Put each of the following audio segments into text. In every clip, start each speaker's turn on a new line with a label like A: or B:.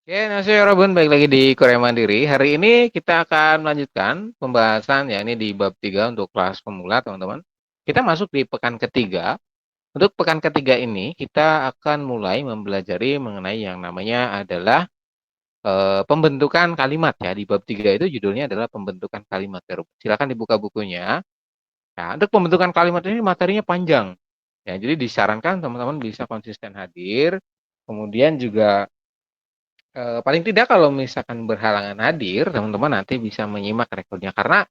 A: Oke, Nasya Robun, balik lagi di Korea Mandiri. Hari ini kita akan melanjutkan pembahasan, ya ini di bab 3 untuk kelas pemula, teman-teman. Kita masuk di pekan ketiga. Untuk pekan ketiga ini, kita akan mulai mempelajari mengenai yang namanya adalah pembentukan kalimat, ya. Di bab 3 itu judulnya adalah pembentukan kalimat, ya, Robun. Silakan dibuka bukunya. Nah, untuk pembentukan kalimat ini materinya panjang. Ya, jadi disarankan teman-teman bisa konsisten hadir. Kemudian juga paling tidak kalau misalkan berhalangan hadir, teman-teman nanti bisa menyimak rekodnya. Karena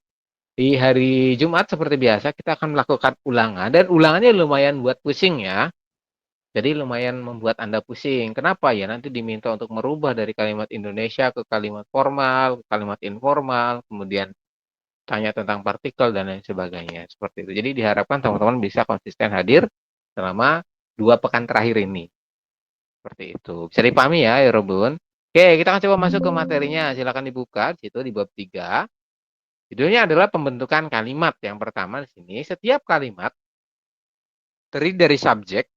A: di hari Jumat seperti biasa kita akan melakukan ulangan dan ulangannya lumayan buat pusing, ya. Jadi lumayan membuat Anda pusing. Kenapa ya? Nanti diminta untuk merubah dari kalimat Indonesia ke kalimat formal, ke kalimat informal, kemudian tanya tentang partikel dan lain sebagainya. Seperti itu. Jadi diharapkan teman-teman bisa konsisten hadir selama 2 pekan terakhir ini. Seperti itu. Bisa dipahami ya, Robun? Oke, kita akan coba masuk ke materinya. Silakan dibuka di situ di bab 3. Judulnya adalah pembentukan kalimat. Yang pertama di sini, setiap kalimat terdiri dari subjek,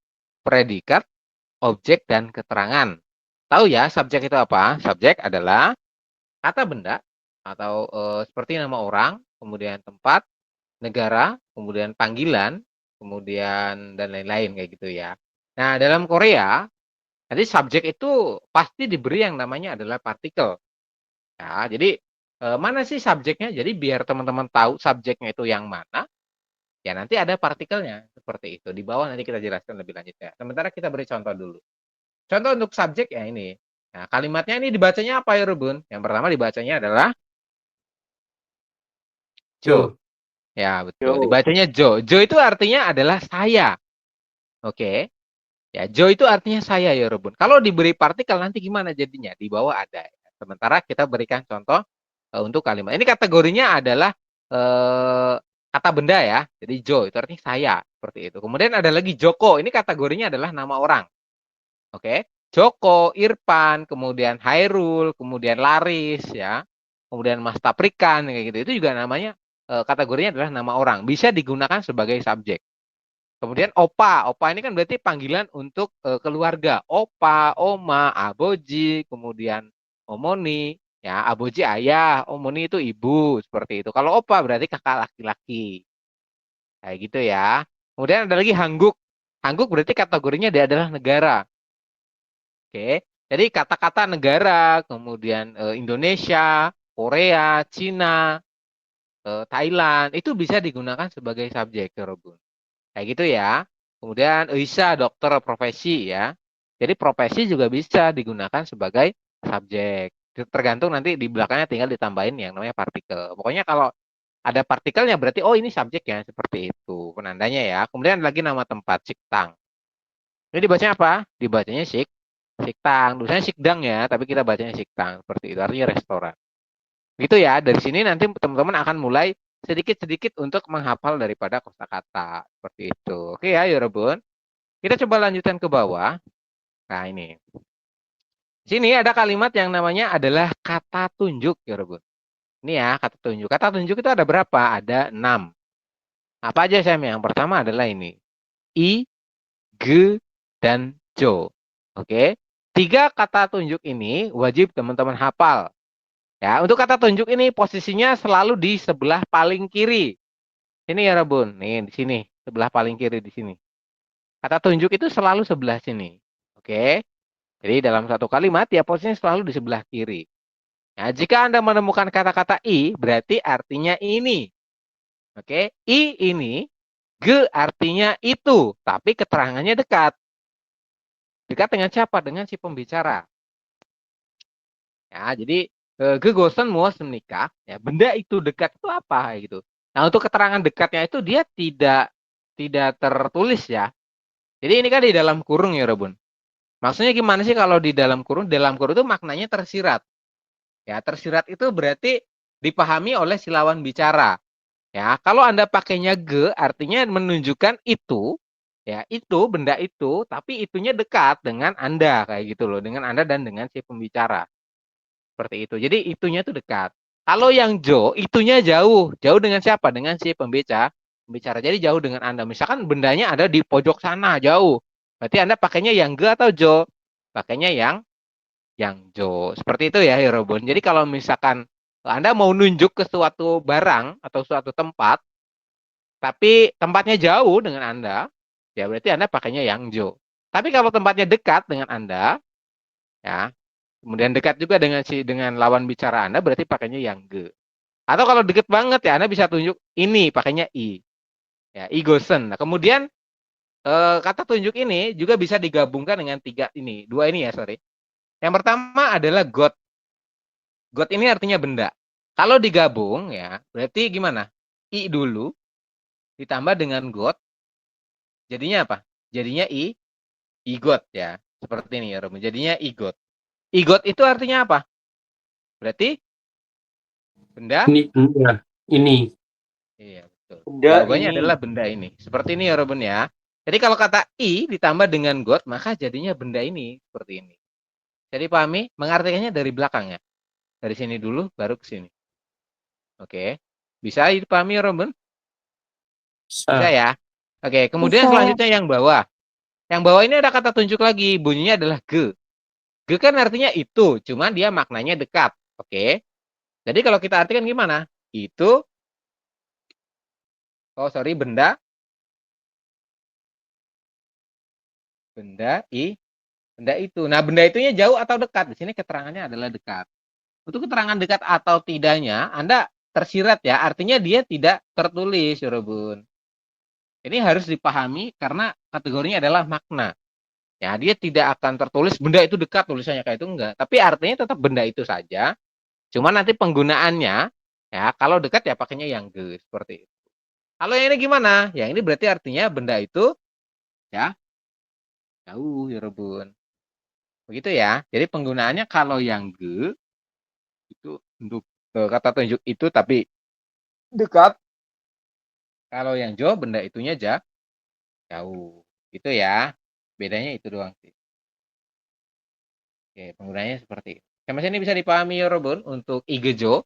A: predikat, objek, dan keterangan. Tahu ya, subjek itu apa? Subjek adalah kata benda atau seperti nama orang, kemudian tempat, negara, kemudian panggilan, kemudian dan lain-lain kayak gitu ya. Nah, dalam Korea, nanti subjek itu pasti diberi yang namanya adalah partikel. Ya, jadi mana sih subjeknya? Jadi biar teman-teman tahu subjeknya itu yang mana, ya nanti ada partikelnya seperti itu. Di bawah nanti kita jelaskan lebih lanjut ya. Sementara kita beri contoh dulu. Contoh untuk subjek ya ini. Nah, kalimatnya ini dibacanya apa ya, Rubun? Yang pertama dibacanya adalah Jo.
B: Jo,
A: Ya, betul.
B: Jo,
A: Dibacanya Jo. Jo itu artinya adalah saya. Oke. Ya, Jo itu artinya saya ya, Rubun. Kalau diberi partikel nanti gimana jadinya? Di bawah ada. Sementara kita berikan contoh untuk kalimat. Ini kategorinya adalah eh, kata benda ya. Jadi Jo itu artinya saya seperti itu. Kemudian ada lagi Joko. Ini kategorinya adalah nama orang. Oke. Joko, Irfan, kemudian Hairul, kemudian Laris ya. Kemudian Mas Taprikan kayak gitu. Itu juga namanya kategorinya adalah nama orang. Bisa digunakan sebagai subjek. Kemudian opa, opa ini kan berarti panggilan untuk keluarga. Opa, oma, aboji, kemudian omoni, ya aboji ayah, omoni itu ibu, seperti itu. Kalau opa berarti kakak laki-laki, kayak gitu ya. Kemudian ada lagi hangguk. Hangguk berarti kategorinya dia adalah negara. Oke, jadi kata-kata negara, kemudian Indonesia, Korea, Cina, Thailand itu bisa digunakan sebagai subjek, Robun. Kayak gitu ya. Kemudian bisa dokter profesi ya. Jadi profesi juga bisa digunakan sebagai subjek. Tergantung nanti di belakangnya tinggal ditambahin yang namanya partikel. Pokoknya kalau ada partikelnya berarti oh ini subjek ya seperti itu penandanya ya. Kemudian lagi nama tempat Siktang. Ini dibacanya apa? Dibacanya Siktang. Tulisannya Sikdang ya, tapi kita bacanya Siktang seperti itu. Artinya restoran. Gitu ya. Dari sini nanti teman-teman akan mulai sedikit-sedikit untuk menghafal daripada kosakata seperti itu. Oke ya, Yorobun. Kita coba lanjutkan ke bawah. Nah, ini. Di sini ada kalimat yang namanya adalah kata tunjuk, Yorobun. Ini ya, kata tunjuk. Kata tunjuk itu ada berapa? Ada 6. Apa aja, Sam? Yang pertama adalah ini. I, G, dan Jo. Oke. 3 kata tunjuk ini wajib teman-teman hafal. Ya, untuk kata tunjuk ini posisinya selalu di sebelah paling kiri. Ini ya, Rabun. Nih, di sini. Sebelah paling kiri di sini. Kata tunjuk itu selalu sebelah sini. Oke. Jadi dalam satu kalimat, ya posisinya selalu di sebelah kiri. Nah, jika Anda menemukan kata-kata I, berarti artinya ini. Oke. I ini, G artinya itu. Tapi keterangannya dekat. Dekat dengan siapa? Dengan si pembicara. Ya, jadi gegosen muas menikah. Ya, benda itu dekat itu apa? Gitu. Nah, untuk keterangan dekatnya itu dia tidak tertulis ya. Jadi ini kan di dalam kurung ya, Robun. Maksudnya gimana sih kalau di dalam kurung? Dalam kurung itu maknanya tersirat. Ya, tersirat itu berarti dipahami oleh si lawan bicara. Ya, kalau Anda pakainya ge artinya menunjukkan itu, ya, itu benda itu, tapi itunya dekat dengan Anda kayak gitu loh, dengan Anda dan dengan si pembicara. Seperti itu. Jadi itunya itu dekat. Kalau yang jo, itunya jauh. Jauh dengan siapa? Dengan si pembicara. Jadi jauh dengan Anda. Misalkan bendanya ada di pojok sana, jauh. Berarti Anda pakainya yang ge atau jo? Pakainya yang yang jo. Seperti itu ya, Robun. Jadi kalau misalkan Anda mau nunjuk ke suatu barang atau suatu tempat, tapi tempatnya jauh dengan Anda, ya berarti Anda pakainya yang jo. Tapi kalau tempatnya dekat dengan Anda, ya, kemudian dekat juga dengan lawan bicara Anda, berarti pakainya yang ge. Atau kalau deket banget ya, Anda bisa tunjuk ini pakainya i. Ya, i gosen. Nah, kemudian kata tunjuk ini juga bisa digabungkan dengan dua ini ya, sorry. Yang pertama adalah got. Got ini artinya benda. Kalau digabung ya, berarti gimana? I dulu ditambah dengan got, jadinya apa? Jadinya igot ya. Seperti ini ya, Romo. Jadinya igot. Igot itu artinya apa? Berarti benda.
B: Ini benda. Ini.
A: Iya, betul.
C: Benda
A: Jawabannya
C: ini.
A: adalah benda ini. Seperti ini ya, Robin ya. Jadi kalau kata i ditambah dengan got, maka jadinya benda ini seperti ini. Jadi pahami mengartikannya dari belakang ya. Dari sini dulu baru ke sini. Oke. Bisa dipahami ya, Robin? Bisa
B: Sa.
A: ya? Oke, kemudian
D: Bisa.
A: selanjutnya yang bawah. Yang bawah ini ada kata tunjuk lagi, bunyinya adalah ge. Ge kan artinya itu, cuman dia maknanya dekat. Oke. Jadi kalau kita artikan gimana? Itu, oh sorry, benda, benda, benda itu. Nah, benda itunya jauh atau dekat? Di sini keterangannya adalah dekat. Untuk keterangan dekat atau tidaknya, Anda tersirat ya, artinya dia tidak tertulis, Yorobun. Ini harus dipahami karena kategorinya adalah makna. Ya, dia tidak akan tertulis benda itu dekat tulisannya kayak itu enggak. Tapi artinya tetap benda itu saja. Cuma nanti penggunaannya ya kalau dekat ya pakainya yang ge seperti itu. Kalau yang ini gimana? Yang ini berarti artinya benda itu ya jauh ya Rebun. Begitu ya. Jadi penggunaannya kalau yang ge itu untuk kata tunjuk itu tapi dekat. Kalau yang jo benda itunya jauh. Gitu ya. Bedanya itu doang sih. Oke, penggunaannya seperti itu. Sama ini bisa dipahami ya Robun untuk igejo.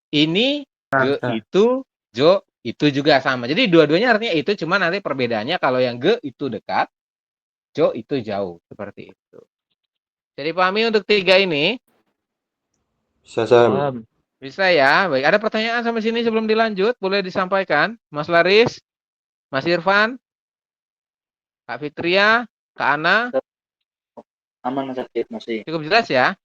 A: Ini ge
B: Nah,
A: itu, jo itu juga sama. Jadi dua-duanya artinya itu, cuma nanti perbedaannya kalau yang ge itu dekat, jo itu jauh. Seperti itu. Jadi pahami untuk tiga ini?
C: Bisa, Sam.
B: paham.
A: Bisa ya. Baik, ada pertanyaan sampai sini sebelum dilanjut? Boleh disampaikan. Mas Laris, Mas Irfan, Kak Fitria, Kak Ana.
C: Aman sakit masih.
A: Cukup jelas ya?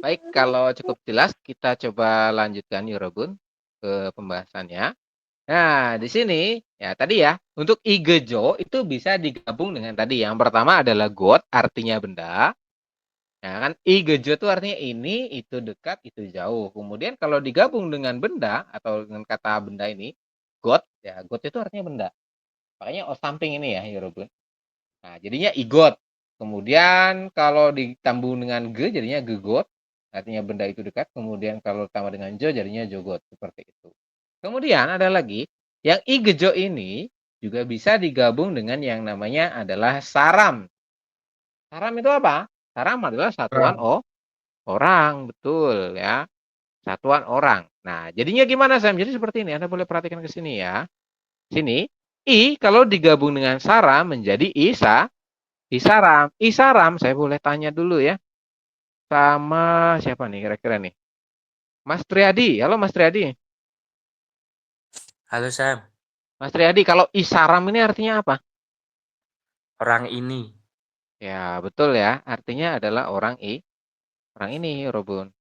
A: Baik, kalau cukup jelas kita coba lanjutkan Yorobun ke pembahasannya. Nah, di sini ya tadi ya, untuk igejo itu bisa digabung dengan tadi. Yang pertama adalah got, artinya benda. Ya kan, igejo itu artinya ini, itu dekat, itu jauh. Kemudian kalau digabung dengan benda atau dengan kata benda ini, got, ya got itu artinya benda. Makanya samping ini ya, Yorobun. Nah, jadinya igot. Kemudian kalau ditambung dengan ge jadinya gegot, artinya benda itu dekat. Kemudian kalau tambah dengan jo jadinya jogot, seperti itu. Kemudian ada lagi, yang igejo ini juga bisa digabung dengan yang namanya adalah saram. Saram itu apa? Saram adalah satuan
B: Paham.
A: orang, betul ya. Satuan orang. Nah, jadinya gimana Sam? Jadi seperti ini, Anda boleh perhatikan ke sini ya. Sini, i kalau digabung dengan saram menjadi isaram. Isaram, saya boleh tanya dulu ya. Sama siapa nih kira-kira nih? Mas Triadi. Halo Mas Triadi.
B: Halo Sam,
A: Mas Triadi, kalau isaram ini artinya apa?
B: orang ini.
A: Ya, betul ya. Artinya adalah orang ini, Robun.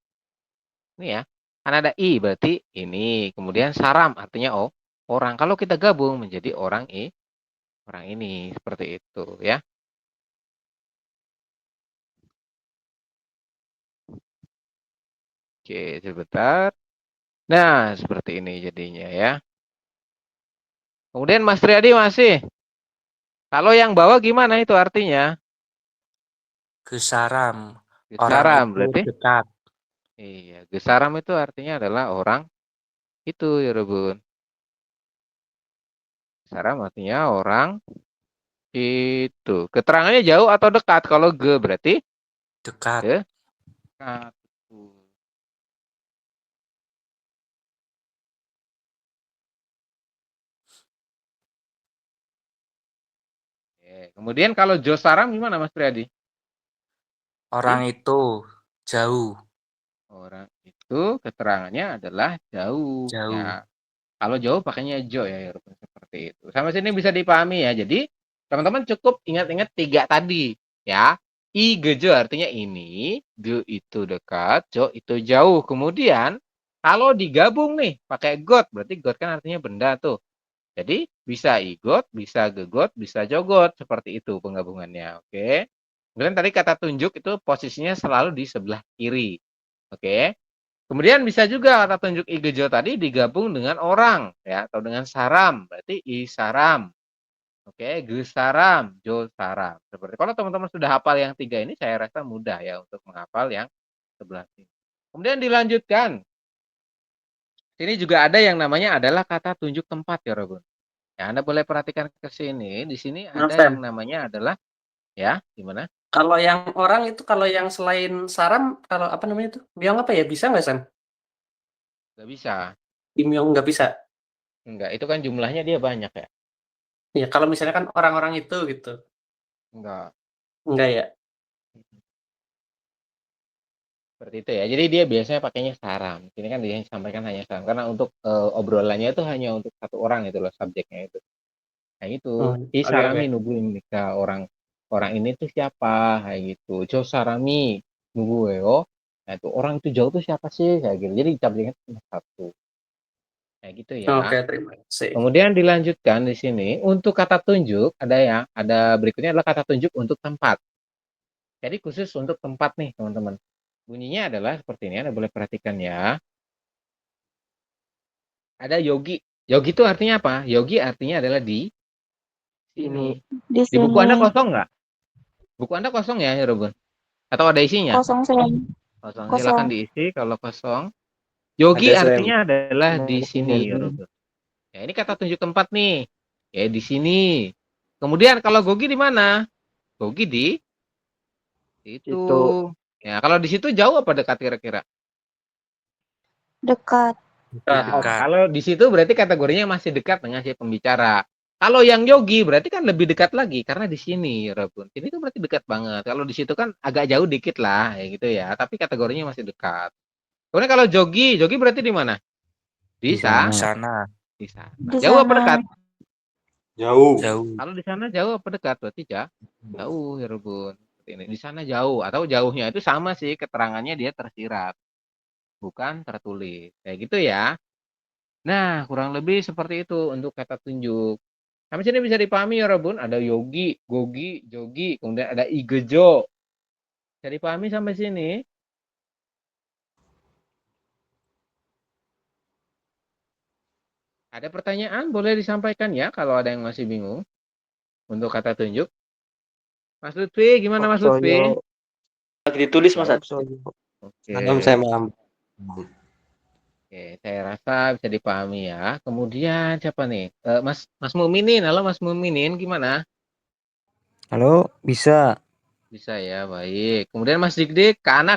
A: Ini ya. Kan ada i berarti ini. Kemudian saram artinya orang. Kalau kita gabung menjadi orang ini seperti itu ya. Oke, sebentar. Nah, seperti ini jadinya ya. Kemudian Mas Triadi masih. Kalau yang bawah gimana itu artinya?
B: Gesaram. Orang
A: Gesaram
B: itu
A: berarti?
B: dekat.
A: Iya, gesaram itu artinya adalah orang itu ya, Rebun. Gesaram artinya orang itu. Keterangannya jauh atau dekat? Kalau ge berarti
B: Dekat.
A: dekat. Oke. Kemudian kalau Josaram gimana Mas Priadi?
B: Orang itu jauh.
A: Orang itu keterangannya adalah jauh.
B: Jauh.
A: Ya, kalau jauh pakainya jo ya, seperti itu. Sama sini bisa dipahami ya. Jadi teman-teman cukup ingat-ingat 3 tadi ya. I gejo artinya ini, ge itu dekat, jo itu jauh. Kemudian kalau digabung nih pakai got, berarti got kan artinya benda tuh. Jadi bisa igot, bisa gegot, bisa jogot, seperti itu penggabungannya. Oke. Kemudian tadi kata tunjuk itu posisinya selalu di sebelah kiri. Oke. Kemudian bisa juga kata tunjuk igejo tadi digabung dengan orang ya atau dengan saram, berarti isaram. Oke, gesaram, josaram. Seperti kalau teman-teman sudah hafal yang 3 ini saya rasa mudah ya untuk menghafal yang sebelah sini. Kemudian dilanjutkan. Sini juga ada yang namanya adalah kata tunjuk tempat ya, Robun. Ya, Anda boleh perhatikan ke sini. Di sini ada yang
D: Sam.
A: namanya adalah ya, gimana?
D: Kalau yang orang itu kalau yang selain saram, kalau apa namanya itu? Biong apa ya? Bisa nggak, Sam?
A: Nggak bisa.
D: Bimyong nggak bisa.
A: Enggak, itu kan jumlahnya dia banyak ya.
D: Ya, kalau misalnya kan orang-orang itu gitu.
A: Enggak.
D: Enggak ya?
A: Seperti itu ya. Jadi dia biasanya pakainya saram. Ini kan dia sampaikan hanya saram karena untuk obrolannya itu hanya untuk satu orang itu loh subjeknya itu. Nah itu,
D: Oke,
A: sarami
D: oke.
A: nunggu nikah orang ini tuh siapa kayak gitu. Jo sarami nunggu weo. Nah itu orang itu jauh tuh siapa sih kayak gitu. Jadi subjeknya cuma satu. Kayak gitu ya.
D: Oke, terima kasih.
A: Kemudian dilanjutkan di sini untuk kata tunjuk ada berikutnya adalah kata tunjuk untuk tempat. Jadi khusus untuk tempat nih teman-teman. Bunyinya adalah seperti ini. Anda boleh perhatikan ya. Ada yogi. Yogi itu artinya apa? Yogi artinya adalah di sini.
E: Di
A: Di buku Anda
E: sini
A: kosong nggak? Buku Anda kosong ya, Robun? Atau ada isinya?
E: kosong Sam.
A: Kosong. Silakan
E: Kosong.
A: diisi kalau kosong. Yogi
B: Ada, Sam.
A: artinya adalah di sini, Robun. Ya, ini kata tunjuk tempat nih. Ya, di sini. Kemudian kalau Gogi di mana? Gogi di itu. Ya, kalau di situ jauh apa dekat kira-kira?
E: Dekat.
A: Nah,
B: Dekat.
A: kalau di situ berarti kategorinya masih dekat dengan si pembicara. Kalau yang yogi berarti kan lebih dekat lagi karena di sini, Robun. Ini tuh berarti dekat banget. Kalau di situ kan agak jauh dikit lah, ya gitu ya. Tapi kategorinya masih dekat. Kemudian kalau jogi, jogi berarti di mana?
B: Di
A: Bisa.
B: sana.
A: Di sana.
E: Di
A: Jauh apa
E: sana.
A: dekat?
C: Jauh.
B: Jauh.
A: Kalau di sana jauh apa dekat? Berarti jauh, ya Robun. Seperti ini. Di sana jauh atau jauhnya itu sama sih keterangannya dia tersirat, bukan tertulis. Kayak gitu ya. Nah, kurang lebih seperti itu untuk kata tunjuk. Sampai sini bisa dipahami ya, Robun? Ada yogi, gogi, jogi, kemudian ada igejo. Bisa dipahami sampai sini? Ada pertanyaan? Boleh disampaikan ya kalau ada yang masih bingung untuk kata tunjuk. Mas Lutfi, gimana Mas Lutfi?
C: Lagi ditulis Mas.
A: Oke.
F: saya paham.
A: Oke, saya rasa bisa dipahami ya. Kemudian siapa nih? Mas Muminin. Halo Mas Muminin, gimana?
F: Halo, bisa.
A: Bisa ya, baik. Kemudian Mas Dik-Dik, Kana.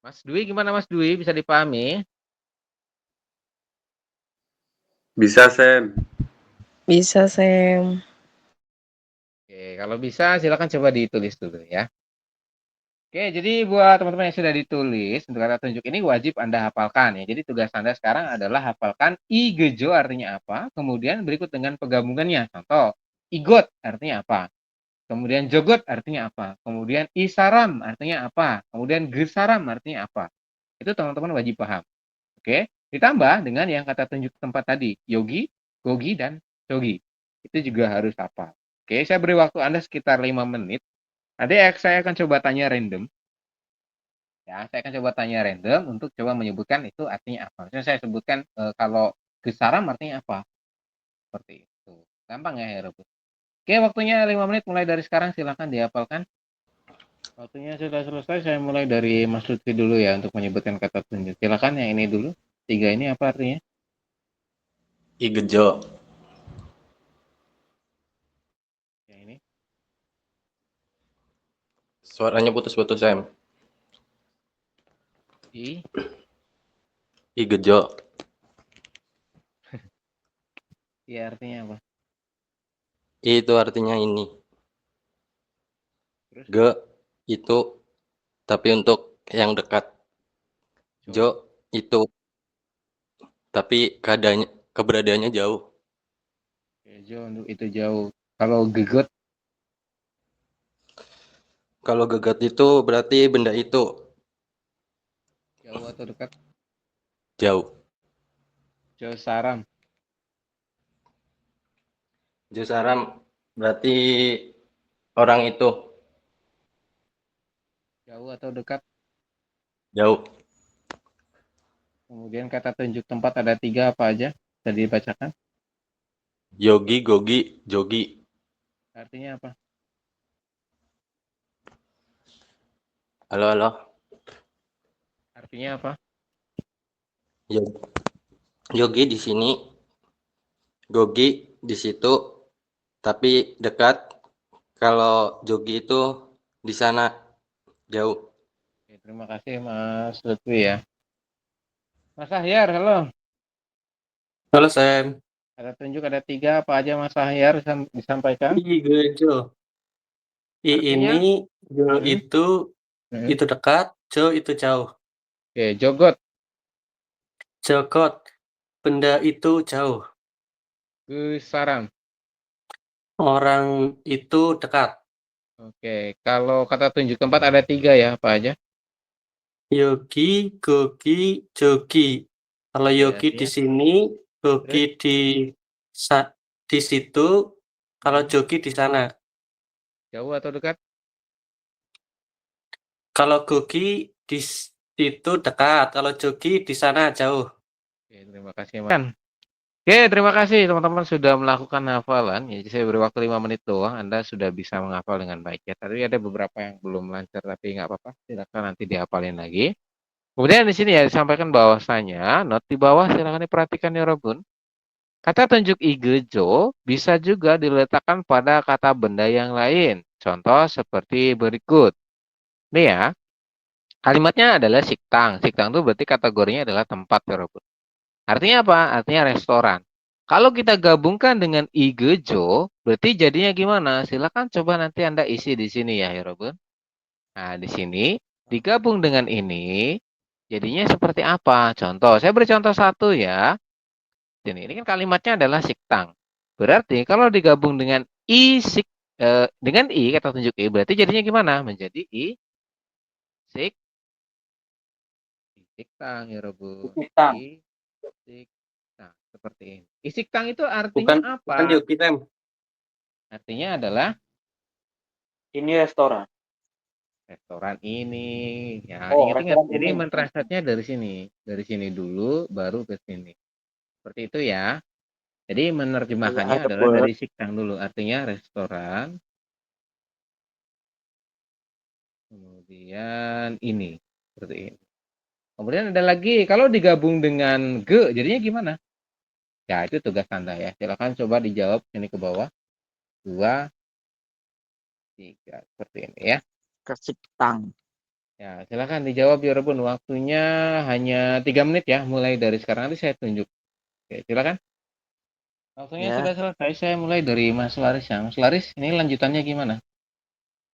A: Mas Dwi, gimana Mas Dwi? Bisa dipahami?
G: Bisa, Sam.
H: Bisa, Sam.
A: Oke, kalau bisa silakan coba ditulis dulu ya. Oke, jadi buat teman-teman yang sudah ditulis, untuk kata tunjuk ini wajib Anda hafalkan ya. Jadi tugas Anda sekarang adalah hafalkan igejo artinya apa, kemudian berikut dengan penggabungannya. Contoh, igot artinya apa, kemudian jogot artinya apa, kemudian isaram artinya apa, kemudian gesaram artinya apa. Itu teman-teman wajib paham. Oke, ditambah dengan yang kata tunjuk tempat tadi, yogi, gogi, dan jogi. Itu juga harus hafal. Oke, saya beri waktu Anda sekitar 5 menit. Nanti saya akan coba tanya random. Ya, saya akan coba tanya random untuk coba menyebutkan itu artinya apa. Misalnya saya sebutkan kalau gesaram artinya apa. Seperti itu. Gampang ya, Herobu. Oke, waktunya 5 menit mulai dari sekarang. Silakan dihafalkan. Waktunya sudah selesai. Saya mulai dari Mas Lutfi dulu ya untuk menyebutkan kata tunjuk. Silakan yang ini dulu. 3 ini apa artinya?
G: Igejo.
A: Yang ini.
G: Suaranya putus-putus, Sam. Igejo.
A: Iya artinya apa?
G: Itu artinya ini.
A: Terus
G: Ge itu tapi untuk yang dekat.
A: Jo.
G: Jo itu tapi keberadaannya jauh.
A: Oke, Jo untuk itu jauh. Kalau gegot
G: Kalau gegat itu berarti benda itu
A: jauh atau dekat?
G: jauh.
A: Jo saram
G: Jo saram berarti orang itu
A: jauh atau dekat?
G: jauh.
A: Kemudian kata tunjuk tempat ada 3 apa aja? Bisa dibacakan.
G: Yogi, gogi, jogi.
A: Artinya apa?
G: Halo, halo.
A: Artinya apa?
G: Yogi di sini, gogi di situ, tapi dekat. Kalau jogi itu di sana jauh.
A: Oke, terima kasih Mas Lutfi ya. Mas Ahyar, halo.
D: Halo Sam.
A: Ada tunjuk ada 3 apa aja Mas Ahyar disampaikan?
D: Igejo. I
A: Artinya?
D: ini, Jo
A: Hmm, hmm.
D: itu dekat, Jo itu jauh.
A: Oke, jogot,
D: Jogot, benda itu jauh.
A: gesaram.
D: Orang itu dekat.
A: Oke, kalau kata tunjuk tempat ada 3 ya, apa aja?
D: Yogi, gogi, jogi. Kalau
A: Oke,
D: yogi di
A: artinya
D: sini, gogi
A: terus?
D: di situ, kalau
A: Hmm,
D: jogi di sana.
A: jauh atau dekat?
D: Kalau gogi di situ dekat, kalau jogi di sana jauh.
A: Oke, terima kasih Mas. Oke, terima kasih teman-teman sudah melakukan hafalan. Ya, jadi saya beri waktu 5 menit doang. Anda sudah bisa menghafal dengan baik ya. Tapi ada beberapa yang belum lancar, tapi nggak apa-apa. Silakan nanti dihafalin lagi. Kemudian di sini ya disampaikan bahwasanya, not di bawah silakan diperhatikan ya Robun. Kata tunjuk igejo bisa juga diletakkan pada kata benda yang lain. Contoh seperti berikut. Nih ya, kalimatnya adalah siktang. Siktang itu berarti kategorinya adalah tempat ya Robun. Artinya apa? Artinya restoran. Kalau kita gabungkan dengan igejo, berarti jadinya gimana? Silakan coba nanti Anda isi di sini ya, Robun. Nah, di sini digabung dengan ini, jadinya seperti apa? Contoh, saya beri contoh satu ya. Ini kan kalimatnya adalah siktang. Berarti kalau digabung dengan dengan i kata tunjuk i, berarti jadinya gimana? Menjadi sik siktang ya, Robun.
C: Siktang.
A: Siktang seperti ini. Isiktang itu
D: Bukan
A: artinya
D: bukan
A: apa?
D: yogi, Sam.
A: Artinya adalah
C: Ini restoran.
A: restoran ini. Ya,
C: Oh,
A: ingat-ingat.
C: restoran
A: Jadi
C: ini.
A: mentranslatenya dari sini. Dari sini dulu, baru ke sini. Seperti itu ya. Jadi
C: Iya,
A: menerjemahkannya
C: ada
A: adalah
C: buat.
A: dari siktang dulu. Artinya restoran. Kemudian ini. Seperti ini. Kemudian ada lagi. Kalau digabung dengan ge, jadinya gimana? Ya, itu tugas Anda ya. Silakan coba dijawab sini ke bawah. 2, 3. Seperti ini ya.
H: Kesiktang.
A: Ya, silakan dijawab ya Rebun. Waktunya hanya 3 menit ya, mulai dari sekarang nanti saya tunjuk. Oke, silakan. Waktunya
H: Ya,
A: sudah selesai. Saya mulai dari Mas Laris ya. Mas Laris, ini lanjutannya gimana?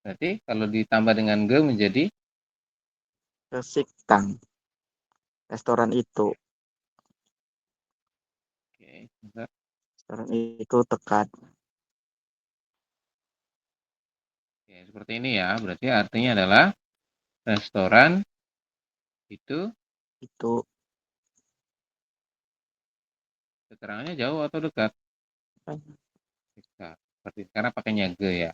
A: Berarti kalau ditambah dengan G menjadi
H: kesiktang. Restoran itu.
A: oke, sebentar.
H: Restoran itu dekat.
A: Oke, seperti ini ya. Berarti artinya adalah restoran itu
H: Itu
A: keterangannya jauh atau dekat? Dekat. Seperti karena pakainya G ya.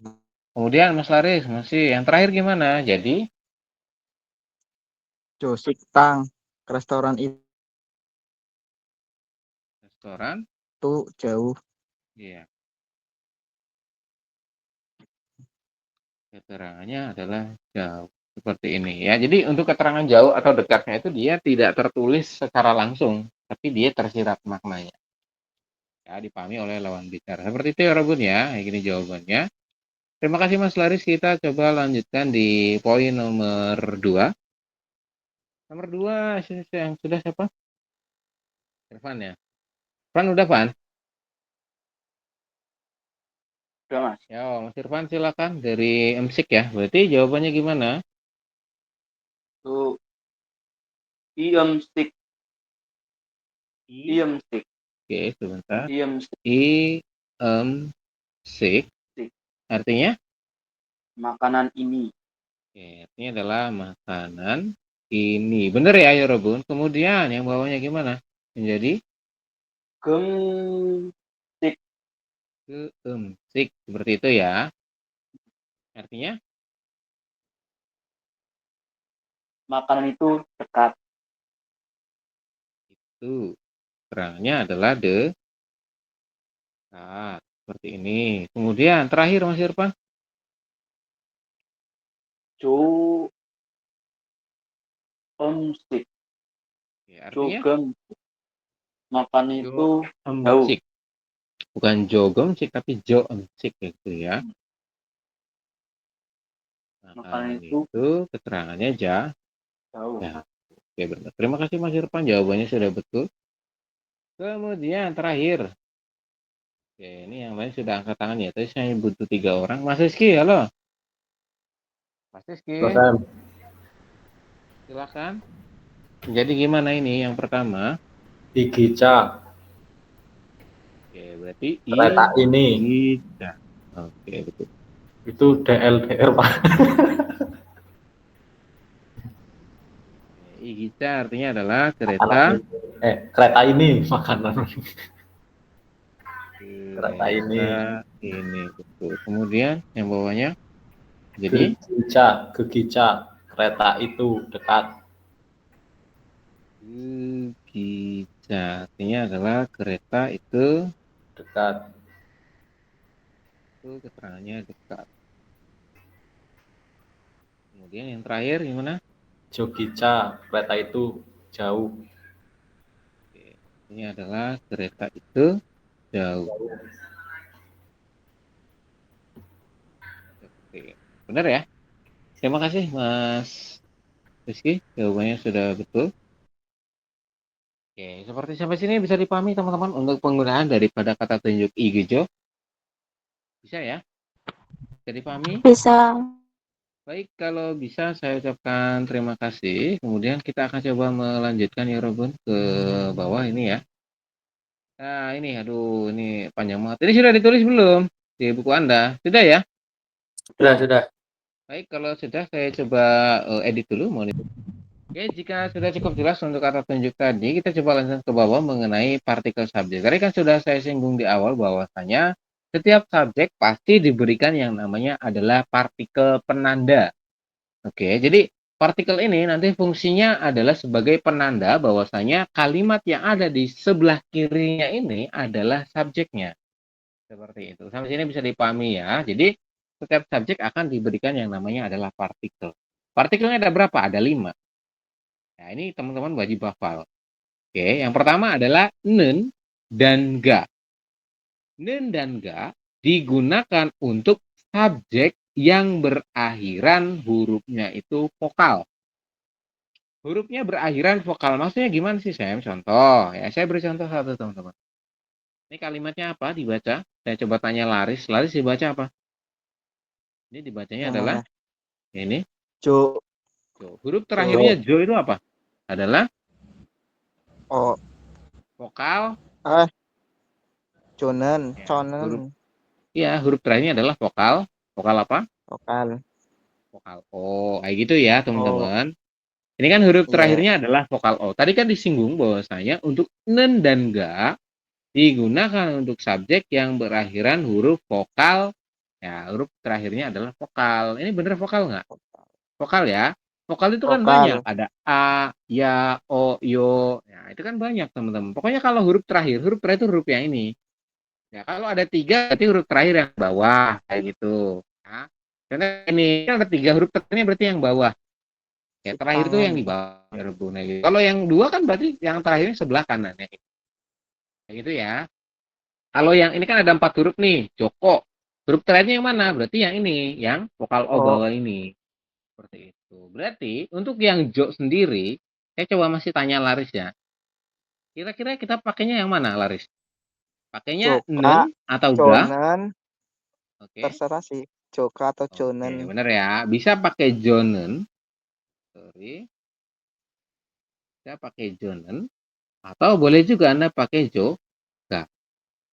A: Kemudian Mas Laris, masih yang terakhir gimana? Jadi
H: Josiktang. Restoran
A: restoran,
H: itu jauh.
A: iya. Keterangannya adalah jauh. Seperti ini ya. Jadi untuk keterangan jauh atau dekatnya itu dia tidak tertulis secara langsung, tapi dia tersirat maknanya. Ya, dipahami oleh lawan bicara. Seperti itu ya Robun ya. Ini jawabannya. Terima kasih Mas Laris. Kita coba lanjutkan di poin nomor 2. Nomor 2 yang sudah siapa? Irfan ya. Irfan udah Pan?
C: Udah, Mas.
A: Ya, Mas Irfan silakan dari MSIK ya. Berarti jawabannya gimana?
C: Itu iemsik.
A: I.
C: Iemsik.
A: Oke, sebentar.
C: Iemsik.
A: Sik. Artinya?
C: Makanan ini.
A: Oke, artinya adalah makanan ini. Bener ya, Yorobun? Kemudian yang bawahnya gimana? Menjadi
C: Gemsik.
A: keemsik. Seperti itu ya. Artinya?
C: Makanan itu dekat.
A: Itu. Terangnya adalah dekat. Seperti ini. Kemudian terakhir Mas Irfan.
C: Joemsik.
A: Oke, artinya?
C: Jogemsik. Makan itu jauh.
A: Joemsik. Bukan jogemsik tapi joemsik gitu ya.
C: Makanan
A: Makanan
C: itu
A: itu keterangannya
C: jauh.
A: ya. Oke, benar. Terima kasih Mas Irfan, jawabannya sudah betul. Kemudian terakhir. Oke, ini yang lain sudah angkat tangan ya. Tadi saya butuh 3 orang. Mas Rizky, halo. Mas Rizky, silakan. Jadi gimana ini yang pertama?
E: Igica,
A: Oke, berarti
E: kereta ini.
A: Igica. Oke, betul.
E: Itu DLDR, Pak.
A: Igica artinya adalah kereta.
E: Kereta ini makanan. Kereta ini.
A: Ini betul. Kemudian yang bawahnya jadi
E: Gegica, kereta itu dekat.
A: Gegica artinya adalah kereta itu
E: Dekat.
A: itu keterangannya dekat. Kemudian yang terakhir gimana?
E: Jogica, kereta itu jauh.
A: Oke. Ini adalah kereta itu jauh. Oke. Benar ya? Terima kasih Mas Rizky, jawabannya sudah betul. Oke, seperti sampai sini bisa dipahami teman-teman untuk penggunaan daripada kata tunjuk igejo. Bisa ya? Bisa dipahami?
I: Bisa.
A: Baik, kalau bisa saya ucapkan terima kasih. Kemudian kita akan coba melanjutkan ya Robun ke bawah ini ya. Nah ini, aduh ini panjang banget. Ini sudah ditulis belum di buku Anda? Sudah ya?
D: Sudah.
A: Baik, kalau sudah saya coba edit dulu. Oke, jika sudah cukup jelas untuk kata tunjuk tadi, kita coba lanjut ke bawah mengenai partikel subjek. Tadi kan sudah saya singgung di awal bahwasanya setiap subjek pasti diberikan yang namanya adalah partikel penanda. Oke, jadi partikel ini nanti fungsinya adalah sebagai penanda bahwasanya kalimat yang ada di sebelah kirinya ini adalah subjeknya. Seperti itu. Sampai sini bisa dipahami ya. Jadi setiap subjek akan diberikan yang namanya adalah partikel. Partikelnya ada berapa? Ada 5. Nah, ini teman-teman wajib hafal. Oke, yang pertama adalah nen dan ga. Nen dan ga digunakan untuk subjek yang berakhiran hurufnya itu vokal. Hurufnya berakhiran vokal. Maksudnya gimana sih, Sam? Contoh. Ya, saya beri contoh satu, teman-teman. Ini kalimatnya apa dibaca? Saya coba tanya Laris. Laris dibaca apa? Ini dibacanya adalah ini.
H: Jo.
A: Huruf terakhirnya jo itu apa? Adalah
H: O.
A: vokal.
H: Jonen.
A: Ya,
H: Conen.
A: Iya, huruf terakhirnya adalah vokal. Vokal apa?
H: Vokal.
A: Vokal O. Kayak gitu ya, teman-teman. Ini kan huruf terakhirnya adalah vokal O. Tadi kan disinggung bahwasanya untuk nen dan ga digunakan untuk subjek yang berakhiran huruf vokal. Ya, huruf terakhirnya adalah vokal. Ini bener vokal nggak? Vokal ya. Vokal itu kan banyak. Ada A, Ya, O, Yo. Ya, itu kan banyak, teman-teman. Pokoknya kalau huruf terakhir itu huruf yang ini. Ya, kalau ada 3, berarti huruf terakhir yang bawah. Kayak gitu. Nah, karena ini kan ada 3 huruf terakhirnya berarti yang bawah. Ya, terakhir itu yang di bawah. Gitu. Kalau yang 2 kan berarti yang terakhirnya sebelah kanan. Ya. Kayak gitu ya. Kalau yang ini kan ada 4 huruf nih. Joko. Huruf terakhirnya yang mana? Berarti yang ini. Yang vokal O bawah ini. Seperti itu. Berarti untuk yang Jo sendiri, saya coba masih tanya Laris ya. Kira-kira kita pakainya yang mana, Laris? Pakainya nen atau ga? Oke.
H: Terserah sih. Joka atau
A: Oke,
H: Jonen.
A: bener ya. Bisa pakai jonen. Sorry. Bisa pakai jonen. Atau boleh juga Anda pakai joka.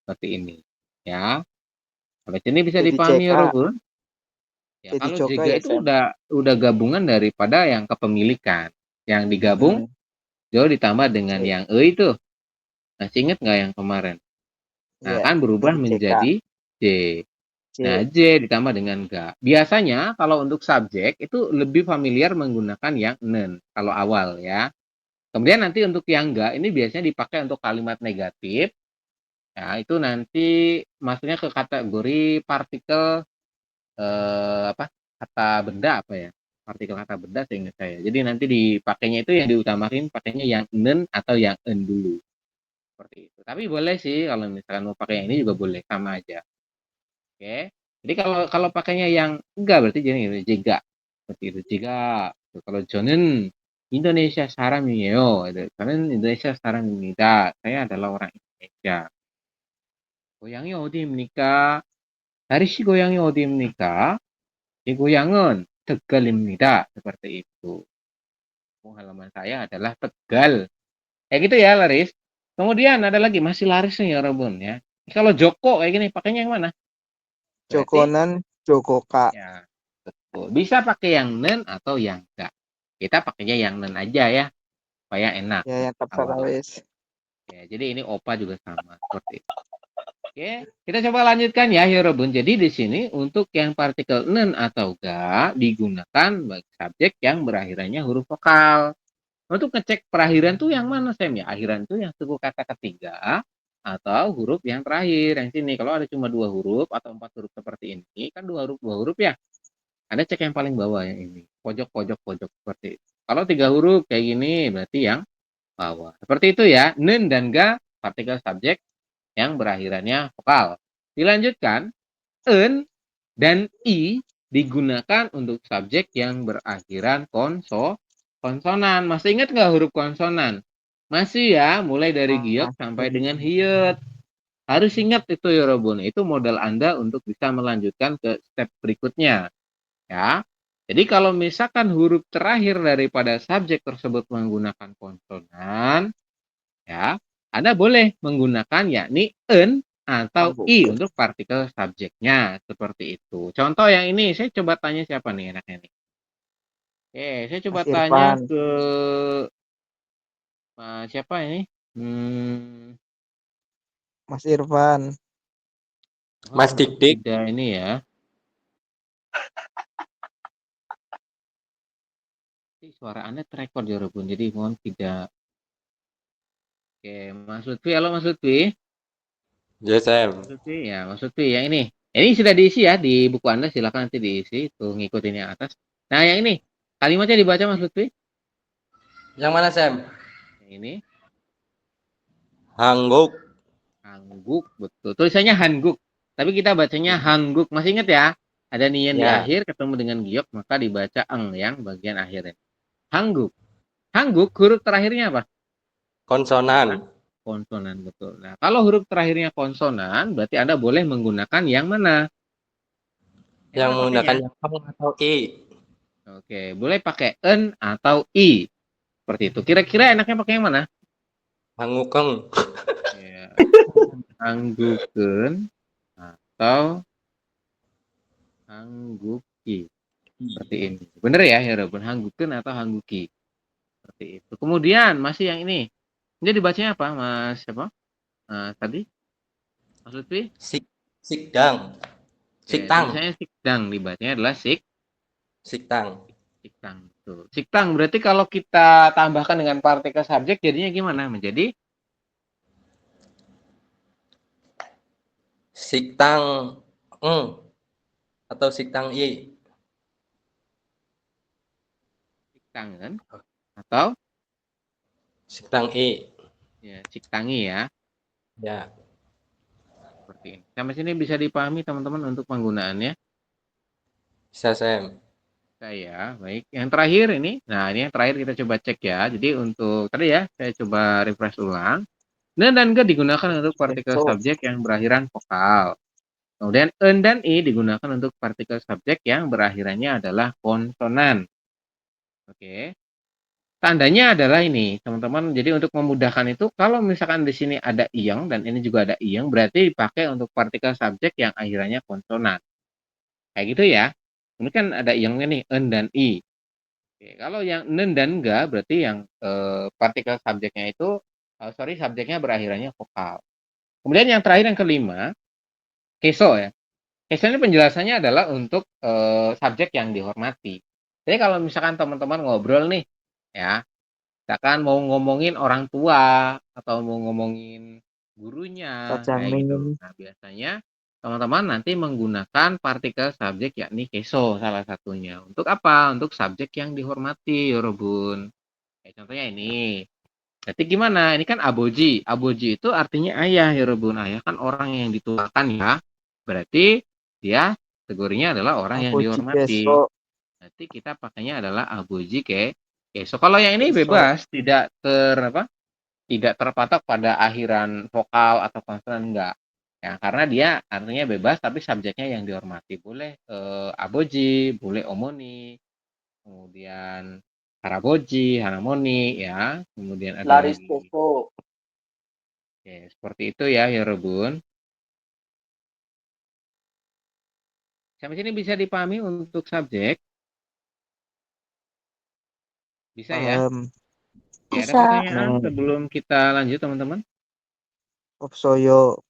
A: Seperti ini. Ya. Sampai sini bisa
H: Jadi
A: dipahami
H: JK.
A: ya, Robun? Ya,
H: Jadi
A: kalau
H: Joka
A: jega
H: ya,
A: itu
H: Sam.
A: udah gabungan daripada yang kepemilikan. Yang digabung jo ditambah dengan
H: J.
A: yang itu. Masih ingat nggak yang kemarin? Nah,
H: Iya.
A: kan berubah
H: Jadi JK.
A: menjadi J. Nah,
H: J.
A: J ditambah dengan ga. Biasanya kalau untuk subjek itu lebih familiar menggunakan yang nen kalau awal ya. Kemudian nanti untuk yang ga ini biasanya dipakai untuk kalimat negatif. Ya, itu nanti masuknya ke kategori partikel kata benda apa ya? Partikel kata benda seingat saya. Jadi nanti dipakainya itu yang diutamakan pakainya yang nen atau yang en dulu. Seperti itu. Tapi boleh sih kalau misalkan mau pakai yang ini juga boleh sama aja. Oke. Jadi kalau pakainya yang enggak berarti jadi jega. Seperti itu jega. Kalau Jonen Indonesia 사람이에요. 저는 Indonesia 사람입니다. Saya adalah orang Indonesia. 고향이 어디입니까? 다리 씨 고향이 어디입니까? 이 고향은 Tegal입니다. Seperti itu. Halaman saya adalah Tegal. Kayak gitu ya, Laris. Kemudian ada lagi masih laris nih ya, Robun ya. Kalau Joko kayak gini pakainya yang mana? Berarti
H: Jokonen, Jokoka.
A: ya, betul. Bisa pakai yang nen atau yang enggak. Kita pakainya yang nen aja ya, supaya enak
H: Ya yang terserah
A: awal.
H: wis.
A: Ya, jadi ini opa juga sama seperti itu. Oke, kita coba lanjutkan ya, Robun. Jadi di sini untuk yang partikel nen atau ga digunakan bagi subjek yang berakhirannya huruf vokal. Untuk ngecek perakhiran tuh yang mana, Sam ya? Akhiran tuh yang suku kata ketiga atau huruf yang terakhir. Yang sini kalau ada cuma 2 huruf atau 4 huruf seperti ini, kan 2 huruf ya. Anda cek yang paling bawah yang ini. Pojok seperti itu. Kalau 3 huruf kayak gini berarti yang bawah. Seperti itu ya. Nen dan ga partikel subjek yang berakhirannya vokal. Dilanjutkan, en dan i digunakan untuk subjek yang berakhiran konsonan. Masih ingat nggak huruf konsonan? Masih ya, mulai dari giok sampai dengan hiut. Harus ingat itu ya, Robun. Itu modal Anda untuk bisa melanjutkan ke step berikutnya. Ya. Jadi kalau misalkan huruf terakhir daripada subjek tersebut menggunakan konsonan, ya, Anda boleh menggunakan yakni en atau i untuk partikel subjeknya. Seperti itu. Contoh yang ini, saya coba tanya siapa nih enaknya nih. Oke, saya coba
H: Mas
A: tanya
H: Irfan.
A: ke siapa ini?
H: Mas Irfan.
B: Mas Dik-Dik.
A: Tidak ini ya. Suara Anda terekod ya, Robun. Jadi mohon tidak. Oke, Mas Lutfi. Halo Mas Lutfi.
B: Ya, Sam.
A: Mas Lutfi ya, Mas Lutfi yang ini. Ini sudah diisi ya di buku Anda. Silakan nanti diisi. Tuh ngikutin yang atas. Nah yang ini. Kalimatnya dibaca Mas Lutfi.
B: Yang mana, Sam?
A: Yang ini.
B: Hangguk.
A: Hangguk. Betul. Tulisannya Hangguk. Tapi kita bacanya Hangguk. Masih ingat ya? Ada nian di
B: Ya.
A: akhir ketemu dengan giok. Maka dibaca eng yang bagian akhirnya. Hangguk. Hangguk huruf terakhirnya apa?
B: Konsonan.
A: Konsonan, betul. Nah, kalau huruf terakhirnya konsonan, berarti Anda boleh menggunakan yang mana?
B: Yang
A: mana
B: menggunakan
A: pakainya?
B: yang atau i.
A: Oke, boleh pakai en atau i. Seperti itu. Kira-kira enaknya pakai yang mana?
B: Hangukeng.
A: Ya. Hangguken atau hangguki. Seperti ini. Bener ya, Robun? Hangguken atau hangguki. Seperti itu. Kemudian masih yang ini. Ini dibacanya apa, Mas? Siapa? Tadi? Mas Lutfi?
B: Sikdang. Siktang.
A: Tulisannya sikdang, dibacanya adalah
B: Siktang.
A: siktang. Tuh. Siktang berarti kalau kita tambahkan dengan partikel subjek jadinya gimana? Menjadi
B: Siktang atau siktang i.
A: siktang kan? Atau
B: Siktang i.
A: ya siktangi ya.
B: Ya.
A: Seperti ini. Sampai sini bisa dipahami teman-teman untuk penggunaannya.
B: Bisa, Sam.
A: Saya, baik. Yang terakhir ini, nah ini yang terakhir kita coba cek ya. Jadi untuk tadi ya, saya coba refresh ulang. Dan ga digunakan untuk partikel subjek yang berakhiran vokal. Kemudian en dan i digunakan untuk partikel subjek yang berakhirannya adalah konsonan. Oke. Tandanya adalah ini, teman-teman. Jadi untuk memudahkan itu, kalau misalkan di sini ada iyang dan ini juga ada iyang, berarti dipakai untuk partikel subjek yang akhirannya konsonan. Kayak gitu ya. Ini kan ada iyangnya nih, en dan i. Oke, kalau yang nen dan enggak, berarti yang partikel subjeknya itu, subjeknya berakhirannya vokal. Kemudian yang terakhir, yang kelima, keso ya. Keso ini penjelasannya adalah untuk subjek yang dihormati. Jadi kalau misalkan teman-teman ngobrol nih, ya, misalkan mau ngomongin orang tua atau mau ngomongin gurunya,
H: Pak
A: kayak gitu.
H: Jamin.
A: Nah, biasanya teman-teman nanti menggunakan partikel subjek yakni keso salah satunya. Untuk apa? Untuk subjek yang dihormati, Yorobun. Contohnya ini. Jadi gimana? Ini kan aboji. Aboji itu artinya ayah, Yorobun. Ayah kan orang yang dituakan ya. Berarti dia kategorinya adalah orang yang
H: Apoji
A: dihormati.
H: keso.
A: Nanti kita pakainya adalah aboji keso. Kalau yang ini
H: Keso.
A: bebas, tidak terpatok pada akhiran vokal atau konsonan, enggak. Ya, karena dia artinya bebas tapi subjeknya yang dihormati. Boleh aboji, boleh omoni, kemudian haraboji, hanamoni ya. Kemudian ada
C: Laris
A: lagi.
C: keso.
A: Oke, seperti itu ya, Yorobun. Sampai sini bisa dipahami untuk subjek? Bisa ya?
H: Paham.
A: Ya, ada
I: Bisa.
A: pertanyaan sebelum kita lanjut, teman-teman?
H: Opsoyo.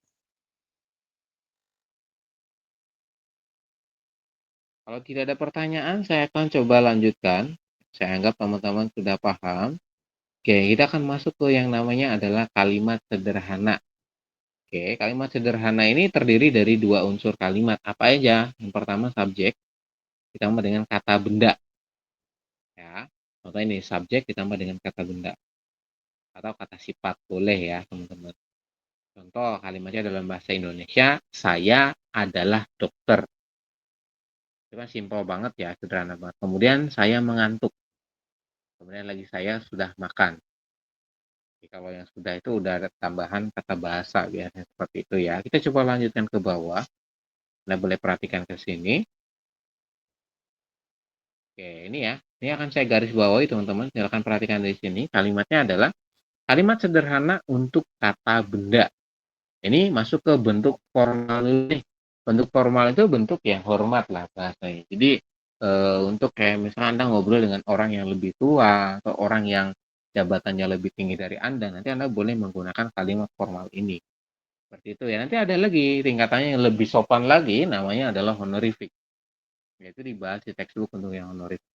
A: Kalau tidak ada pertanyaan, saya akan coba lanjutkan. Saya anggap teman-teman sudah paham. Oke, kita akan masuk ke yang namanya adalah kalimat sederhana. Oke, kalimat sederhana ini terdiri dari dua unsur kalimat. Apa aja? Yang pertama subjek, ditambah dengan kata benda. Ya, contoh ini subjek ditambah dengan kata benda. Atau kata sifat, boleh ya teman-teman. Contoh kalimatnya dalam bahasa Indonesia, saya adalah dokter. Itu kan simpel banget ya, sederhana banget. Kemudian saya mengantuk. Kemudian lagi saya sudah makan. Jadi kalau yang sudah itu udah ada tambahan kata bahasa biasanya seperti itu ya. Kita coba lanjutkan ke bawah. Anda boleh perhatikan ke sini. Oke, ini ya. Ini akan saya garis bawahi teman-teman. Silakan perhatikan di sini. Kalimatnya adalah kalimat sederhana untuk kata benda. Ini masuk ke bentuk formal nih. Bentuk formal itu bentuk yang hormat lah bahasanya. Jadi untuk kayak misalnya Anda ngobrol dengan orang yang lebih tua atau orang yang jabatannya lebih tinggi dari Anda, nanti Anda boleh menggunakan kalimat formal ini. Seperti itu ya. Nanti ada lagi tingkatannya yang lebih sopan lagi, namanya adalah honorific. Yaitu dibahas di textbook untuk yang honorific.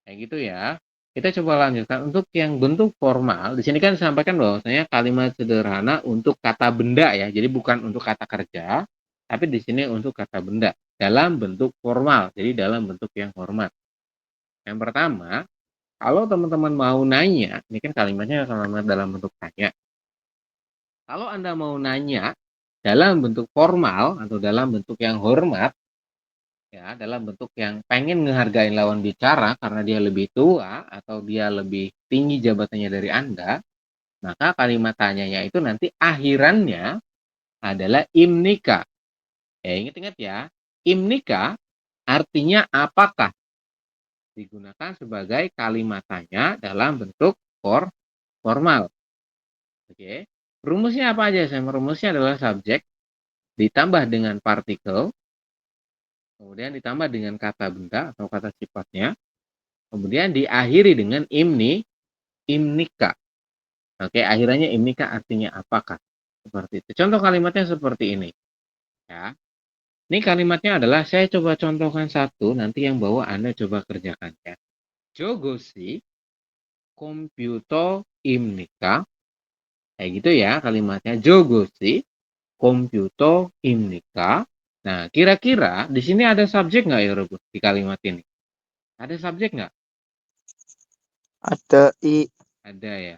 A: Kayak gitu ya. Kita coba lanjutkan untuk yang bentuk formal. Di sini kan disampaikan bahwasanya kalimat sederhana untuk kata benda ya. Jadi bukan untuk kata kerja, tapi di sini untuk kata benda dalam bentuk formal. Jadi dalam bentuk yang hormat. Yang pertama, kalau teman-teman mau nanya, ini kan kalimatnya kalimat dalam bentuk tanya. Kalau Anda mau nanya dalam bentuk formal atau dalam bentuk yang hormat, ya, dalam bentuk yang pengen ngehargain lawan bicara karena dia lebih tua atau dia lebih tinggi jabatannya dari Anda, maka kalimat tanyanya itu nanti akhirannya adalah imnika. Ya, ingat-ingat ya, imnika artinya apakah? Digunakan sebagai kalimat tanya dalam bentuk formal. Oke. Rumusnya apa aja? Rumusnya adalah subjek ditambah dengan partikel, kemudian ditambah dengan kata benda atau kata sifatnya, kemudian diakhiri dengan imnika. Oke, akhirannya imnika artinya apakah? Seperti itu. Contoh kalimatnya seperti ini. Ya. Ini kalimatnya adalah, saya coba contohkan satu, nanti yang bawah Anda coba kerjakan ya. Jogoshi komputo imnika. Kayak gitu ya kalimatnya. Jogoshi komputo imnika. Nah, kira-kira di sini ada subjek nggak ya, Robot, di kalimat ini? Ada subjek nggak?
H: Ada i.
A: Ada ya.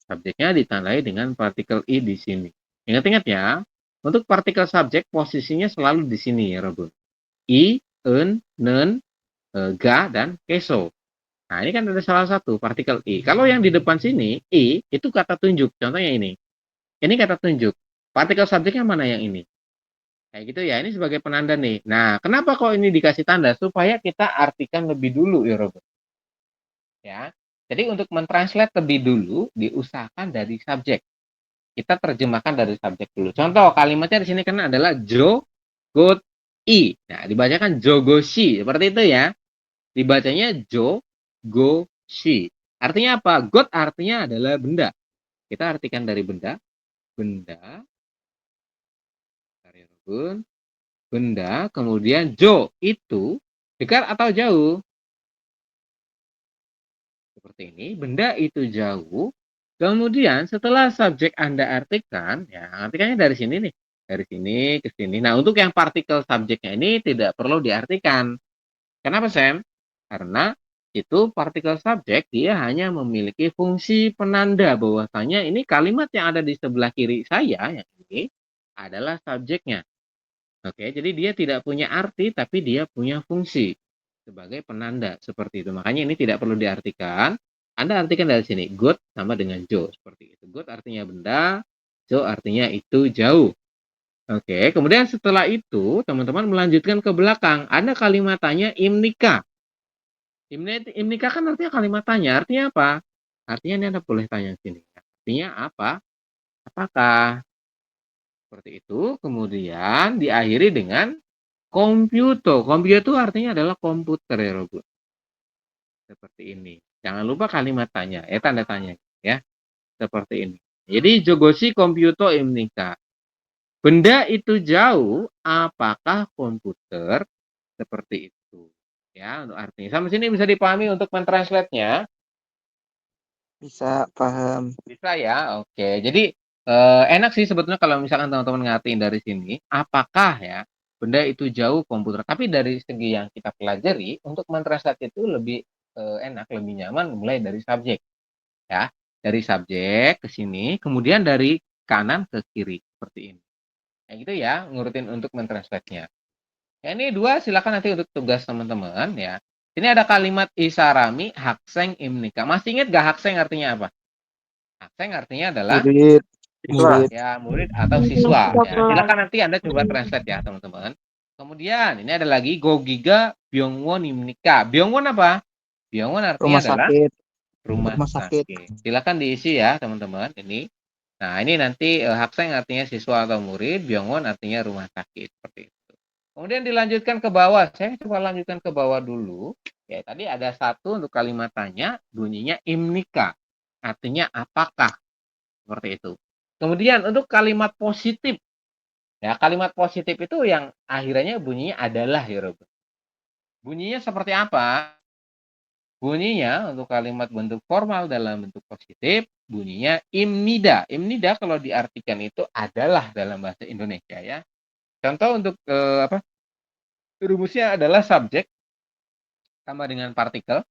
A: Subjeknya ditandai dengan partikel i di sini. Ingat-ingat ya, untuk partikel subjek posisinya selalu di sini ya, Robot. I, en, nen, ga, dan keso. Nah, ini kan ada salah satu partikel i. Kalau yang di depan sini, i, itu kata tunjuk. Contohnya ini. Ini kata tunjuk. Partikel subjeknya mana yang ini? Kayak gitu ya, ini sebagai penanda nih. Nah, kenapa kok ini dikasih tanda? Supaya kita artikan lebih dulu ya, Robert. Ya. Jadi untuk mentranslate lebih dulu, diusahakan dari subjek. Kita terjemahkan dari subjek dulu. Contoh, kalimatnya di sini kan adalah jo, got, i. Nah, dibacakan jogoshi. Seperti itu ya. Dibacanya jo, go, shi. Artinya apa? Got artinya adalah benda. Kita artikan dari benda. Benda. Benda, kemudian jo itu dekat atau jauh. Seperti ini, benda itu jauh. Kemudian setelah subjek Anda artikan, ya artikannya dari sini nih. Dari sini ke sini. Nah, untuk yang partikel subjeknya ini tidak perlu diartikan. Kenapa, Sam? Karena itu partikel subjek dia hanya memiliki fungsi penanda bahwasanya ini kalimat yang ada di sebelah kiri saya yang ini adalah subjeknya. Oke, jadi dia tidak punya arti tapi dia punya fungsi sebagai penanda seperti itu. Makanya ini tidak perlu diartikan. Anda artikan dari sini, good sama dengan jo seperti itu. Good artinya benda, jo artinya itu jauh. Oke, kemudian setelah itu teman-teman melanjutkan ke belakang. Ada kalimat tanya imnika. Imnika kan artinya kalimat tanya. Artinya apa? Artinya ini Anda boleh tanya sini. Artinya apa? Apakah? Seperti itu. Kemudian diakhiri dengan komputer. Komputer artinya adalah komputer ya, Robo. Seperti ini. Jangan lupa kalimat tanya. Tanda tanya. Ya. Seperti ini. Jadi jogoshi komputer imnika. Benda itu jauh. Apakah komputer? Seperti itu. Ya, untuk artinya. Sampai sini bisa dipahami untuk mentranslate-nya?
H: Bisa paham.
A: Bisa ya, oke. Jadi enak sih sebetulnya kalau misalkan teman-teman ngertiin dari sini, apakah ya benda itu jauh komputer. Tapi dari segi yang kita pelajari, untuk mentranslate itu lebih enak, lebih nyaman mulai dari subjek. Ya, dari subjek ke sini, kemudian dari kanan ke kiri seperti ini. Kayak gitu ya, ngurutin untuk mentranslate-nya. Ya, ini dua silakan nanti untuk tugas teman-teman ya. Ini ada kalimat isarami hakseng imnika. Masih ingat gak hakseng artinya apa? Hakseng artinya adalah
H: Murid. Murid.
A: ya murid atau siswa. Ya, silakan nanti Anda coba translate ya teman-teman. Kemudian ini ada lagi gogiga byongwon imnika. Byongwon apa? Byongwon artinya
H: Rumah
A: adalah
H: sakit.
A: rumah
H: Rumah sakit.
A: sakit. Silakan diisi ya teman-teman. Ini. Nah ini nanti hakseng artinya siswa atau murid, byongwon artinya rumah sakit seperti itu. Kemudian dilanjutkan ke bawah. Saya coba lanjutkan ke bawah dulu. Ya, tadi ada satu untuk kalimat tanya, bunyinya imnika. Artinya apakah? Seperti itu. Kemudian untuk kalimat positif. Ya, kalimat positif itu yang akhirnya bunyinya adalah ya, Rob. Bunyinya seperti apa? Bunyinya untuk kalimat bentuk formal dalam bentuk positif, bunyinya imnida. Imnida kalau diartikan itu adalah dalam bahasa Indonesia ya. Contoh untuk rumusnya adalah subjek sama dengan partikel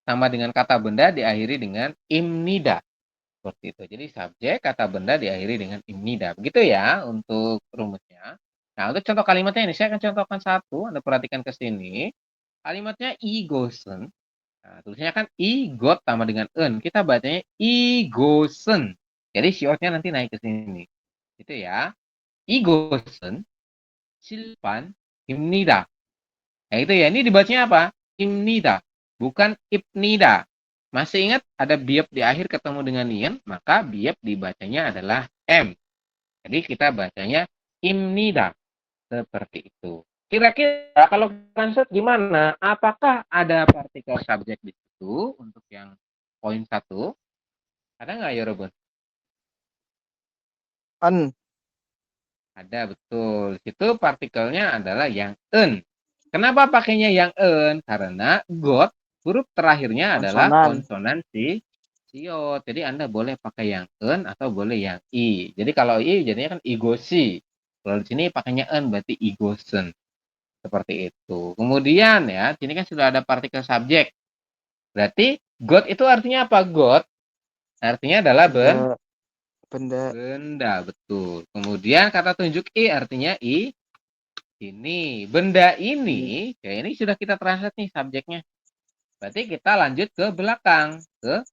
A: sama dengan kata benda diakhiri dengan imnida. Seperti itu. Jadi subjek kata benda diakhiri dengan imnida. Begitu ya untuk rumusnya. Nah, untuk contoh kalimatnya ini saya akan contohkan satu. Anda perhatikan ke sini. Kalimatnya igosen. Nah, tulisnya kan igot sama dengan en. Kita bacanya igosen. Jadi shiotnya nanti naik ke sini. Itu ya. Igosen silpan imnida. Nah, itu ya. Ini dibacanya apa? Imnida. Bukan ibnida. Masih ingat ada biap di akhir ketemu dengan nian, maka biap dibacanya adalah M. Jadi kita bacanya imnida. Seperti itu. Kira-kira kalau translate gimana? Apakah ada partikel subjek di situ untuk yang poin 1? Ada nggak ya, Robon?
H: An.
A: Ada, betul. Situ partikelnya adalah yang en. Kenapa pakainya yang en? Karena got huruf terakhirnya adalah konsonan siot. Jadi Anda boleh pakai yang en atau boleh yang i. Jadi kalau i jadinya kan igosi. Kalau di sini pakainya en berarti igosen. Seperti itu. Kemudian ya, sini kan sudah ada partikel subjek. Berarti got itu artinya apa? Got artinya adalah
H: benda.
A: Benda, betul. Kemudian kata tunjuk i artinya i ini. Benda ini, ya ini sudah kita translate nih subjeknya. Berarti kita lanjut ke belakang, ke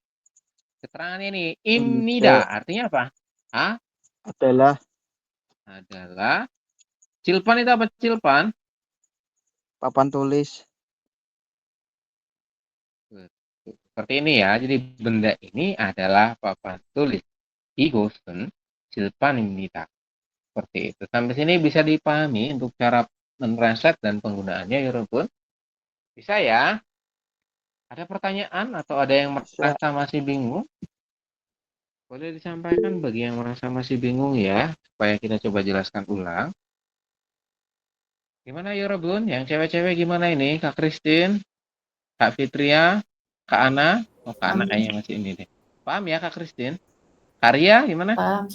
A: keterangan ini. Imnida artinya apa?
H: Adalah
A: Cilpan itu apa cilpan?
H: Papan tulis.
A: Seperti ini ya. Jadi benda ini adalah papan tulis. Igosen cilpan nita. Seperti itu. Sampai sini bisa dipahami untuk cara mentranslate dan penggunaannya ya Robun. Bisa ya? Ada pertanyaan atau ada yang merasa masih bingung? Boleh disampaikan bagi yang merasa masih bingung ya, supaya kita coba jelaskan ulang. Gimana ya Robun? Yang cewek-cewek gimana ini? Kak Christine, Kak Fitria, Kak Ana? Oh, Kak Ana kayaknya masih ini deh. Paham ya Kak Christine? Karya gimana?
I: Paham.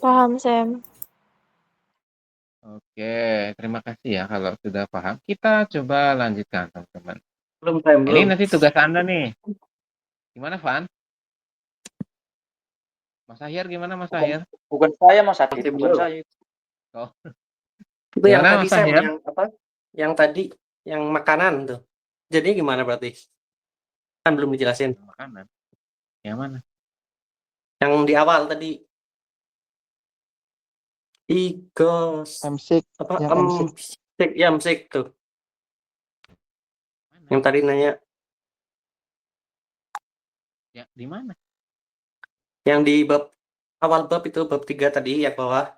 J: Paham, Sam.
A: Oke, terima kasih ya kalau sudah paham. Kita coba lanjutkan teman-teman.
D: Belum, Sam,
A: Ini
D: belum.
A: nanti tugas Anda nih. Gimana, Van? Mas Ahyar gimana, Mas Ahyar?
C: Bukan saya Mas Adit,
D: Masih
C: bukan
D: belum.
C: saya.
A: Oh,
D: Itu yang
A: Gimana,
D: tadi,
A: Mas
D: Sam,
A: Ahyar?
D: yang apa? Yang tadi, yang makanan tuh. Jadi gimana berarti? Kan belum dijelasin.
A: Makanan. Yang mana?
D: Yang di awal tadi. Igos.
H: Emsik.
D: Apa?
H: Yang emsik.
D: Msik. Ya, msik tuh.
A: Mana?
D: Yang tadi nanya.
A: Ya, di mana?
D: Yang di bab awal bab itu, bab 3 tadi yang bawah.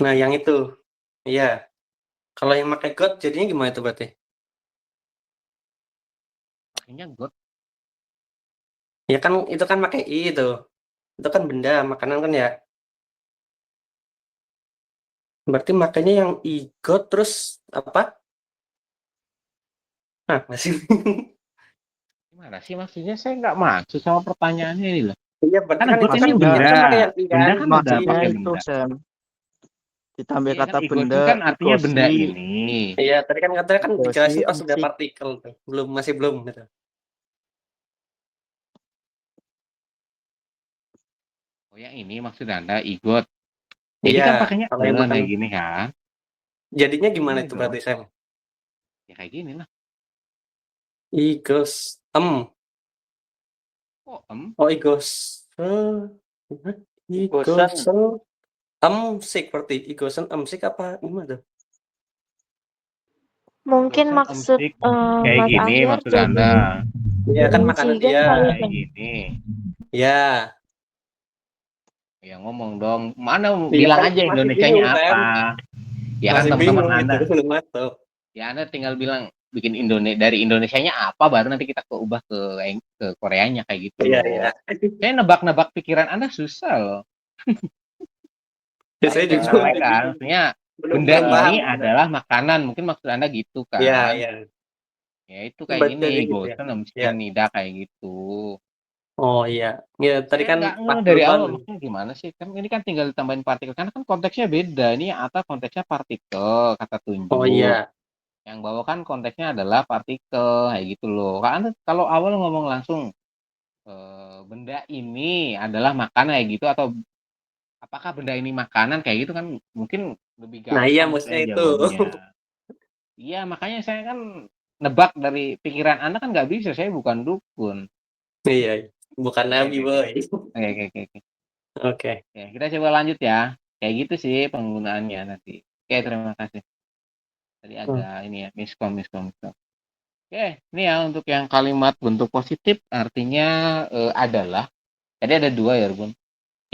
D: Nah, yang itu. Iya. Kalau yang pakai got jadinya gimana itu berarti?
A: Pakainya got.
D: Ya kan itu kan pakai i itu. Itu kan benda, makanan kan ya. Berarti makanya yang i got terus apa? Nah, masih.
A: Gimana sih maksudnya? Saya nggak maksud sama pertanyaannya ini loh.
D: Iya, berarti
A: Kan
D: kan
A: got
D: itu
A: ini
D: kan
A: benda.
D: itu kan pakai yang i
A: Benda
D: kan.
A: kan udah
H: Maksudnya
A: pakai
H: itu,
A: benda.
H: Sam. Ditambah
A: Iya kan
H: kata
A: ego
H: benda,
A: itu kan artinya benda
H: igosi.
A: ini.
D: Iya, tadi kan katanya kan
H: Igosi,
D: dijelasin pas sudah
H: emsik.
D: partikel tuh. Belum, masih belum gitu.
A: Oh yang ini maksud Anda igot. Jadi
D: Iya,
A: kan pakainya
D: kalau yang
A: kayak
D: makan.
A: gini kan.
D: Jadinya gimana
A: Ini
D: itu
A: dong.
D: berarti, Sam?
A: Ya kayak gini lah.
D: Igos.
A: Oh
D: Oh, igos.
C: Igosan.
D: Igosen. Emsik berarti. Igosen emsik apa gimana tuh?
J: Mungkin
A: Igosan
J: maksud
A: emsik. Kayak
J: Mas
A: gini
J: Ahyar
A: maksud
J: jadi
A: Anda.
D: Iya kan makanan
J: insigen
D: dia.
J: kali
A: Kayak
J: kan?
A: gini.
D: Ya.
A: Ya ngomong dong. Mana
D: Iya
A: bilang
D: kan
A: aja
D: masih
A: Indonesianya
D: bingung, Sam.
A: apa. Ya kan
D: Masih
A: teman-teman
D: bingung
A: Anda.
D: itu belum masuk.
A: Ya Anda tinggal bilang bikin dari Indonesianya apa baru nanti kita ubah ke Koreanya kayak gitu
D: Iya,
A: loh.
D: iya.
A: Saya nebak-nebak pikiran Anda susah loh.
D: Ya, saya
A: Saya
D: juga
A: sampaikan, maksudnya benda
D: belum paham.
A: ini adalah makanan. Mungkin maksud Anda gitu kan.
D: Iya, iya.
A: Ya itu kayak
D: Baca
A: gini,
D: gitu ya.
A: gosen,
D: Iya.
A: miskin, nida kayak gitu.
D: Oh iya. Ya tadi
A: Saya
D: kan
A: nggak
D: pas
A: dari
D: depan.
A: awal maksudnya gimana sih? Kan ini kan tinggal ditambahin partikel. Karena kan konteksnya beda. Ini yang atas konteksnya partikel, kata tunjuk.
D: Oh iya.
A: Yang bawah kan konteksnya adalah partikel, kayak gitu loh. Kan kalau awal ngomong langsung benda ini adalah makanan kayak gitu atau apakah benda ini makanan kayak gitu kan mungkin lebih gampang.
D: Nah iya maksudnya itu.
A: Jawabnya. Iya makanya saya kan nebak dari pikiran Anda kan nggak bisa. Saya bukan dukun.
D: Iya. Bukan nabi boy.
A: Oke.
D: Oke.
A: Ya, kita coba lanjut ya. Kayak gitu sih penggunaannya nanti. Oke, terima kasih. Tadi ada ini ya, miskom. Oke, ini ya untuk yang kalimat bentuk positif artinya adalah. Jadi ada dua ya, Bun.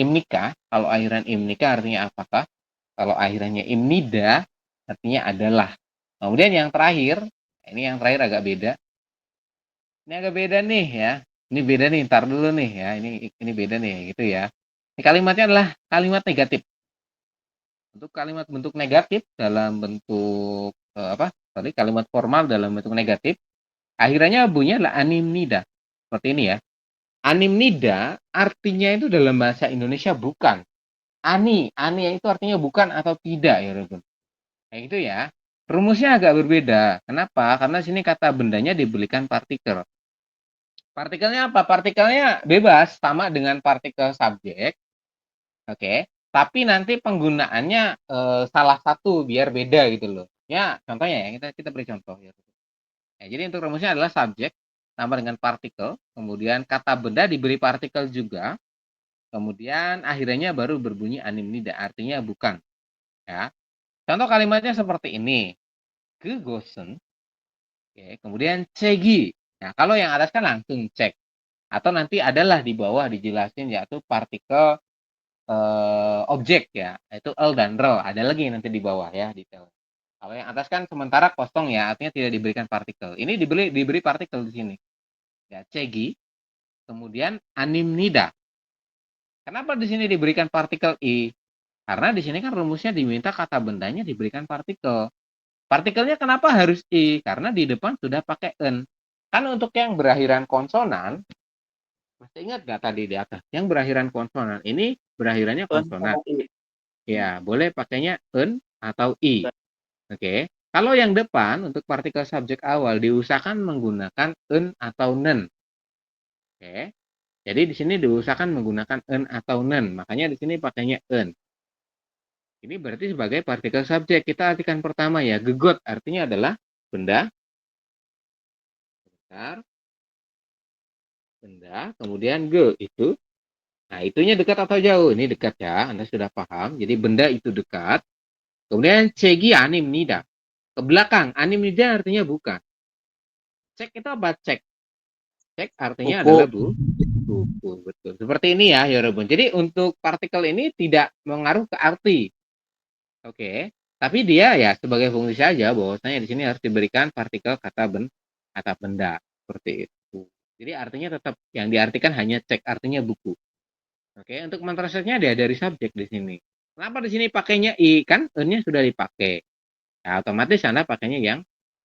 A: Imnika, kalau akhiran imnika artinya apakah? Kalau akhirannya imnida artinya adalah. Kemudian yang terakhir, ini yang terakhir agak beda. Ini agak beda nih ya. Ini beda nih, ntar dulu nih ya. Ini beda nih gitu ya. Ini kalimatnya adalah kalimat negatif. Untuk kalimat bentuk negatif dalam bentuk kalimat formal dalam bentuk negatif, akhirannya bunyinya adalah animnida. Seperti ini ya. Animnida artinya itu dalam bahasa Indonesia bukan. Ani itu artinya bukan atau tidak ya, Rukun. Kayak gitu ya. Rumusnya agak berbeda. Kenapa? Karena sini kata bendanya diberikan partikel. Partikelnya apa? Partikelnya bebas, sama dengan partikel subjek. Oke. Tapi nanti penggunaannya salah satu biar beda gitu loh. Ya, contohnya ya, kita beri contoh ya. Jadi untuk rumusnya adalah subjek tambah dengan partikel, kemudian kata benda diberi partikel juga, kemudian akhirnya baru berbunyi animnida, artinya bukan. Ya. Contoh kalimatnya seperti ini. Gegosen. Oke, kemudian cegi. Nah, kalau yang atas kan langsung cek. Atau nanti adalah di bawah dijelasin yaitu partikel objek ya, itu el dan rel. Ada lagi nanti di bawah ya detail. Kalau yang atas kan sementara kosong ya, artinya tidak diberikan partikel. Ini diberi partikel di sini. Ya, cegi. Kemudian animnida. Kenapa di sini diberikan partikel i? Karena di sini kan rumusnya diminta kata bendanya diberikan partikel. Partikelnya kenapa harus i? Karena di depan sudah pakai en. Kan untuk yang berakhiran konsonan, masih ingat nggak tadi di atas? Yang berakhiran konsonan, ini berakhirannya konsonan. Ya, boleh pakainya en atau i. Oke. Kalau yang depan untuk partikel subjek awal diusahakan menggunakan en atau nen. Oke. Jadi di sini diusahakan menggunakan en atau nen. Makanya di sini pakainya en. Ini berarti sebagai partikel subjek. Kita artikan pertama ya. Gegot artinya adalah benda. Bentar. Benda. Kemudian ge itu. Nah, itunya dekat atau jauh? Ini dekat ya. Anda sudah paham. Jadi benda itu dekat. Kemudian cegi animnida. Ke belakang. Animnida artinya bukan. Cek itu apa? Cek. Cek artinya
H: Buku.
A: adalah buku. Betul. Seperti ini ya, Yorobun. Jadi untuk partikel ini tidak mengaruh ke arti. Oke. Tapi dia ya sebagai fungsi saja bahwasanya di sini harus diberikan partikel kata benda. Seperti itu. Jadi artinya tetap yang diartikan hanya cek, artinya buku. Oke, untuk mentranslatenya dia dari subjek di sini. Kenapa di sini pakainya i? Kan e-nya sudah dipakai. Ya, otomatis Anda pakainya yang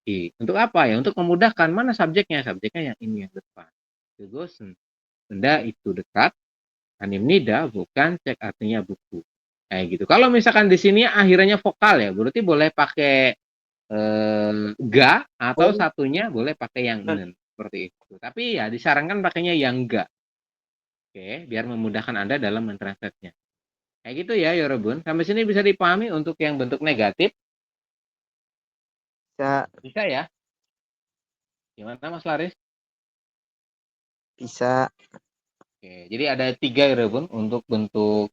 A: i. Untuk apa ya? Untuk memudahkan mana subjeknya? Subjeknya yang ini yang depan. Gegosen. Benda itu dekat. Animnida bukan cek artinya buku. Kayak gitu. Kalau misalkan di sini akhirnya vokal ya, berarti boleh pakai ga atau satunya boleh pakai yang nen. Seperti itu. Tapi ya disarankan pakainya yang ga. Oke, biar memudahkan Anda dalam mentranslate-nya. Kayak gitu ya, Yorobun. Sampai sini bisa dipahami untuk yang bentuk negatif?
H: Bisa,
A: Bisa ya? Gimana, Mas Laris?
H: bisa.
A: Oke, jadi ada 3 Yorobun untuk bentuk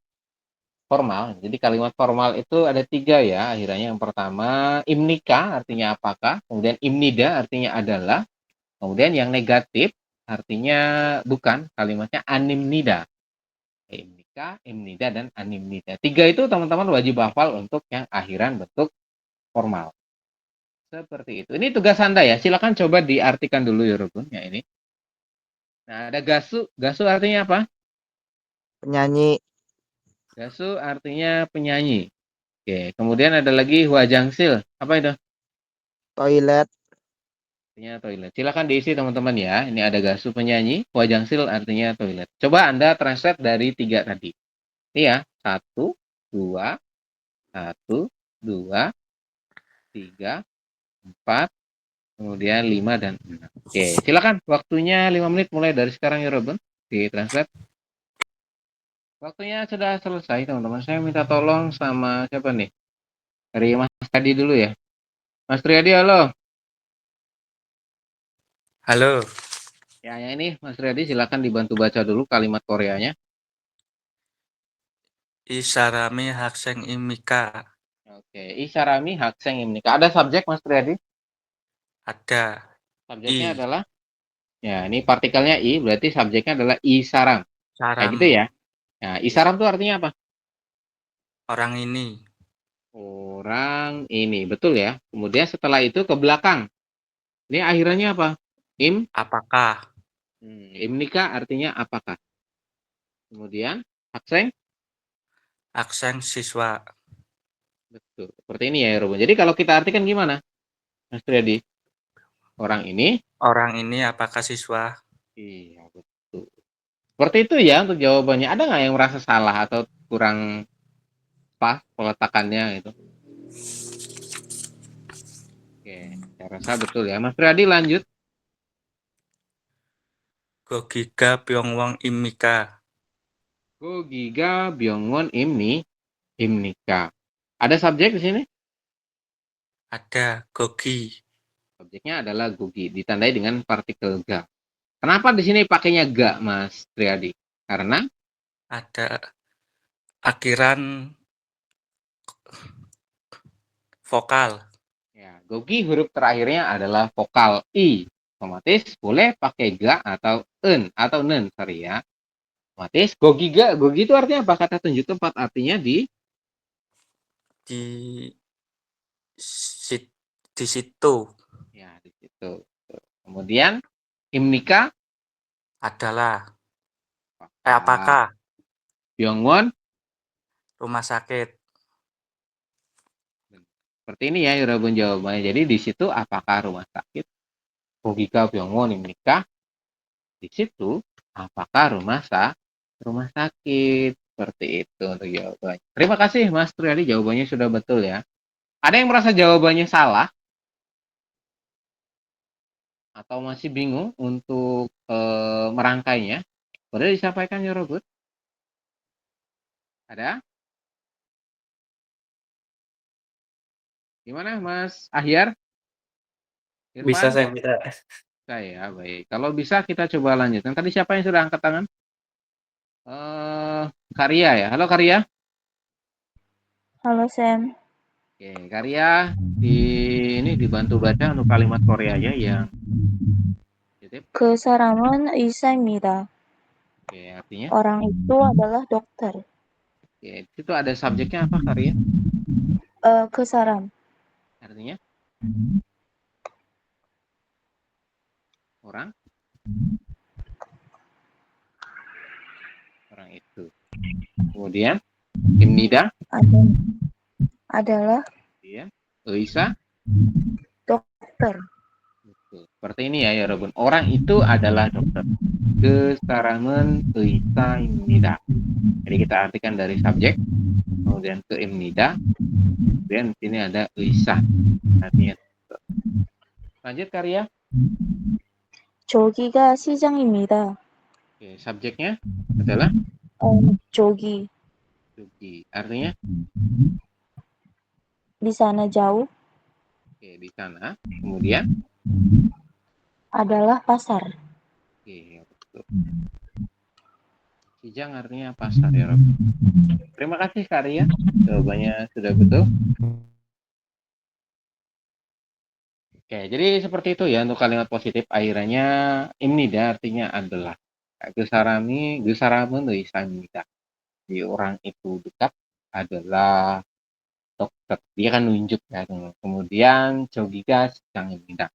A: formal. Jadi kalimat formal itu ada 3 ya. Akhirnya yang pertama, imnika artinya apakah. Kemudian imnida artinya adalah. Kemudian yang negatif artinya bukan. Kalimatnya animnida. Imnika, imnida, dan animnida. 3 itu teman-teman wajib hafal untuk yang akhiran bentuk formal. Seperti itu. Ini tugas Anda ya. Silakan coba diartikan dulu ya Rukun ya ini. Nah, ada gasu. Gasu artinya apa?
H: Penyanyi,
A: Gasu artinya penyanyi. Oke. Kemudian ada lagi huajangsil. Apa itu?
H: toilet,
A: Artinya toilet. Silakan diisi teman-teman ya. Ini ada gasu penyanyi. Huajangsil artinya toilet. Coba Anda translate dari 3 tadi. Ini ya. 1, 2, 1, 2, 3, 4, kemudian 5 dan 6. Oke, silakan. Waktunya 5 menit mulai dari sekarang ya Robin. Di translate. Waktunya sudah selesai teman-teman. Saya minta tolong sama siapa nih? Dari Mas Triadi dulu ya. Mas Triadi, halo.
I: Halo,
A: Ya, yang ini Mas Triadi silakan dibantu baca dulu kalimat Koreanya.
I: Isarami Hakseng Imika.
A: Oke, Isarami Hakseng Imnika. Ada subjek Mas Triadi?
I: Ada
A: Subjeknya
I: I,
A: adalah ya, ini partikelnya i, berarti subjeknya adalah isaram. Kayak
I: Saram,
A: gitu ya. Nah, isaram itu artinya apa?
I: orang ini,
A: Orang ini, betul ya. Kemudian setelah itu ke belakang. Ini akhirannya apa?
I: apakah,
A: Imnika artinya apakah. Kemudian hakseng,
I: Akseng siswa,
A: betul. Seperti ini ya, Robin. Jadi kalau kita artikan gimana, Mas Triadi? Orang ini,
I: orang ini apakah siswa?
A: iya betul. Seperti itu ya untuk jawabannya. Ada nggak yang merasa salah atau kurang pas peletakannya gitu? Oke, saya rasa betul ya. Mas Triadi lanjut.
I: Gogiga Pyongwong Imika.
A: Giga Byongon Imnika. Ada subjek di sini?
I: Ada Gogi,
A: Subjeknya adalah Gogi, ditandai dengan partikel ga. Kenapa di sini pakainya ga, Mas Triadi? Karena
I: Ada akhiran vokal.
A: ya, gogi huruf terakhirnya adalah vokal i. Otomatis boleh pakai ga atau atau nen, sorry ya. Otomatis gogi ga, gogi itu artinya apa? Kata tunjuk tempat artinya
I: Di di situ
A: ya di situ. Kemudian imnika
I: adalah apakah
A: Byungwon
I: rumah sakit.
A: seperti ini ya Yorobun jawabannya. Jadi di situ apakah rumah sakit? Gogika Byungwon imnika. Di situ apakah rumah sakit? Seperti itu untuk jawabannya. Terima kasih Mas Triadi, jawabannya sudah betul ya. Ada yang merasa jawabannya salah? Atau masih bingung untuk merangkainya? Boleh disampaikan Yorobun? Ada? Gimana Mas Ahyar?
D: Bisa
A: Irfan?
D: saya bisa.
A: Saya, baik. Kalau bisa kita coba lanjutkan. Tadi siapa yang sudah angkat tangan? Karya ya. Halo Karya.
J: Halo Sam,
A: Oke, Karya ini dibantu baca untuk kalimat Koreanya yang titip.
J: 그 사람은 의사입니다.
A: Oke, artinya.
J: Orang itu adalah dokter.
A: Oke, itu ada subjeknya apa Karya?
J: 그 사람,
A: Artinya orang. Orang itu. Kemudian imnida
J: adalah
A: ya. 의사
J: dokter.
A: seperti ini ya Yorobun. Orang itu adalah dokter. 그 사람은 의사입니다. Jadi kita artikan dari subjek, kemudian ke imnida, kemudian di sini ada 의사. Artinya dokter. Lanjut Karya.
J: 저기가 시장입니다.
A: Oke, subjeknya adalah
J: 저기,
A: artinya
J: di sana jauh,
A: oke, di sana. Kemudian
J: adalah pasar.
A: oke, betul. Sijang artinya pasar ya Rob. Terima kasih Karya, jawabannya sudah betul. Oke, jadi seperti itu ya untuk kalimat positif. Akhirnya imnida artinya adalah. Gesaramen 의사입니다. Di orang itu dekat adalah dokter. Dia kan nunjuk ya. Kemudian 저기가 시장입니다.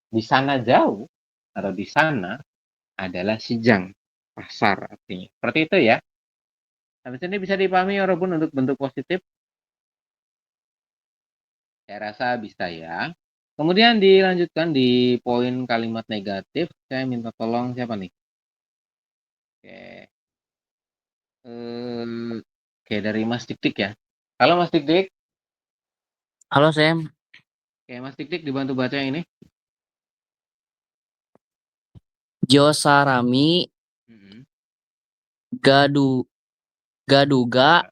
A: Di sana jauh atau di sana adalah sijang, pasar artinya. Seperti itu ya. Sampai sini bisa dipahami walaupun untuk bentuk positif. Saya rasa bisa ya. Kemudian dilanjutkan di poin kalimat negatif. Saya minta tolong siapa nih? Oke. Oke, dari Mas Dik-Dik ya. Halo Mas Dik-Dik.
F: Halo Sam.
A: Oke, Mas Dik-Dik dibantu baca ini.
F: Josarami gaduga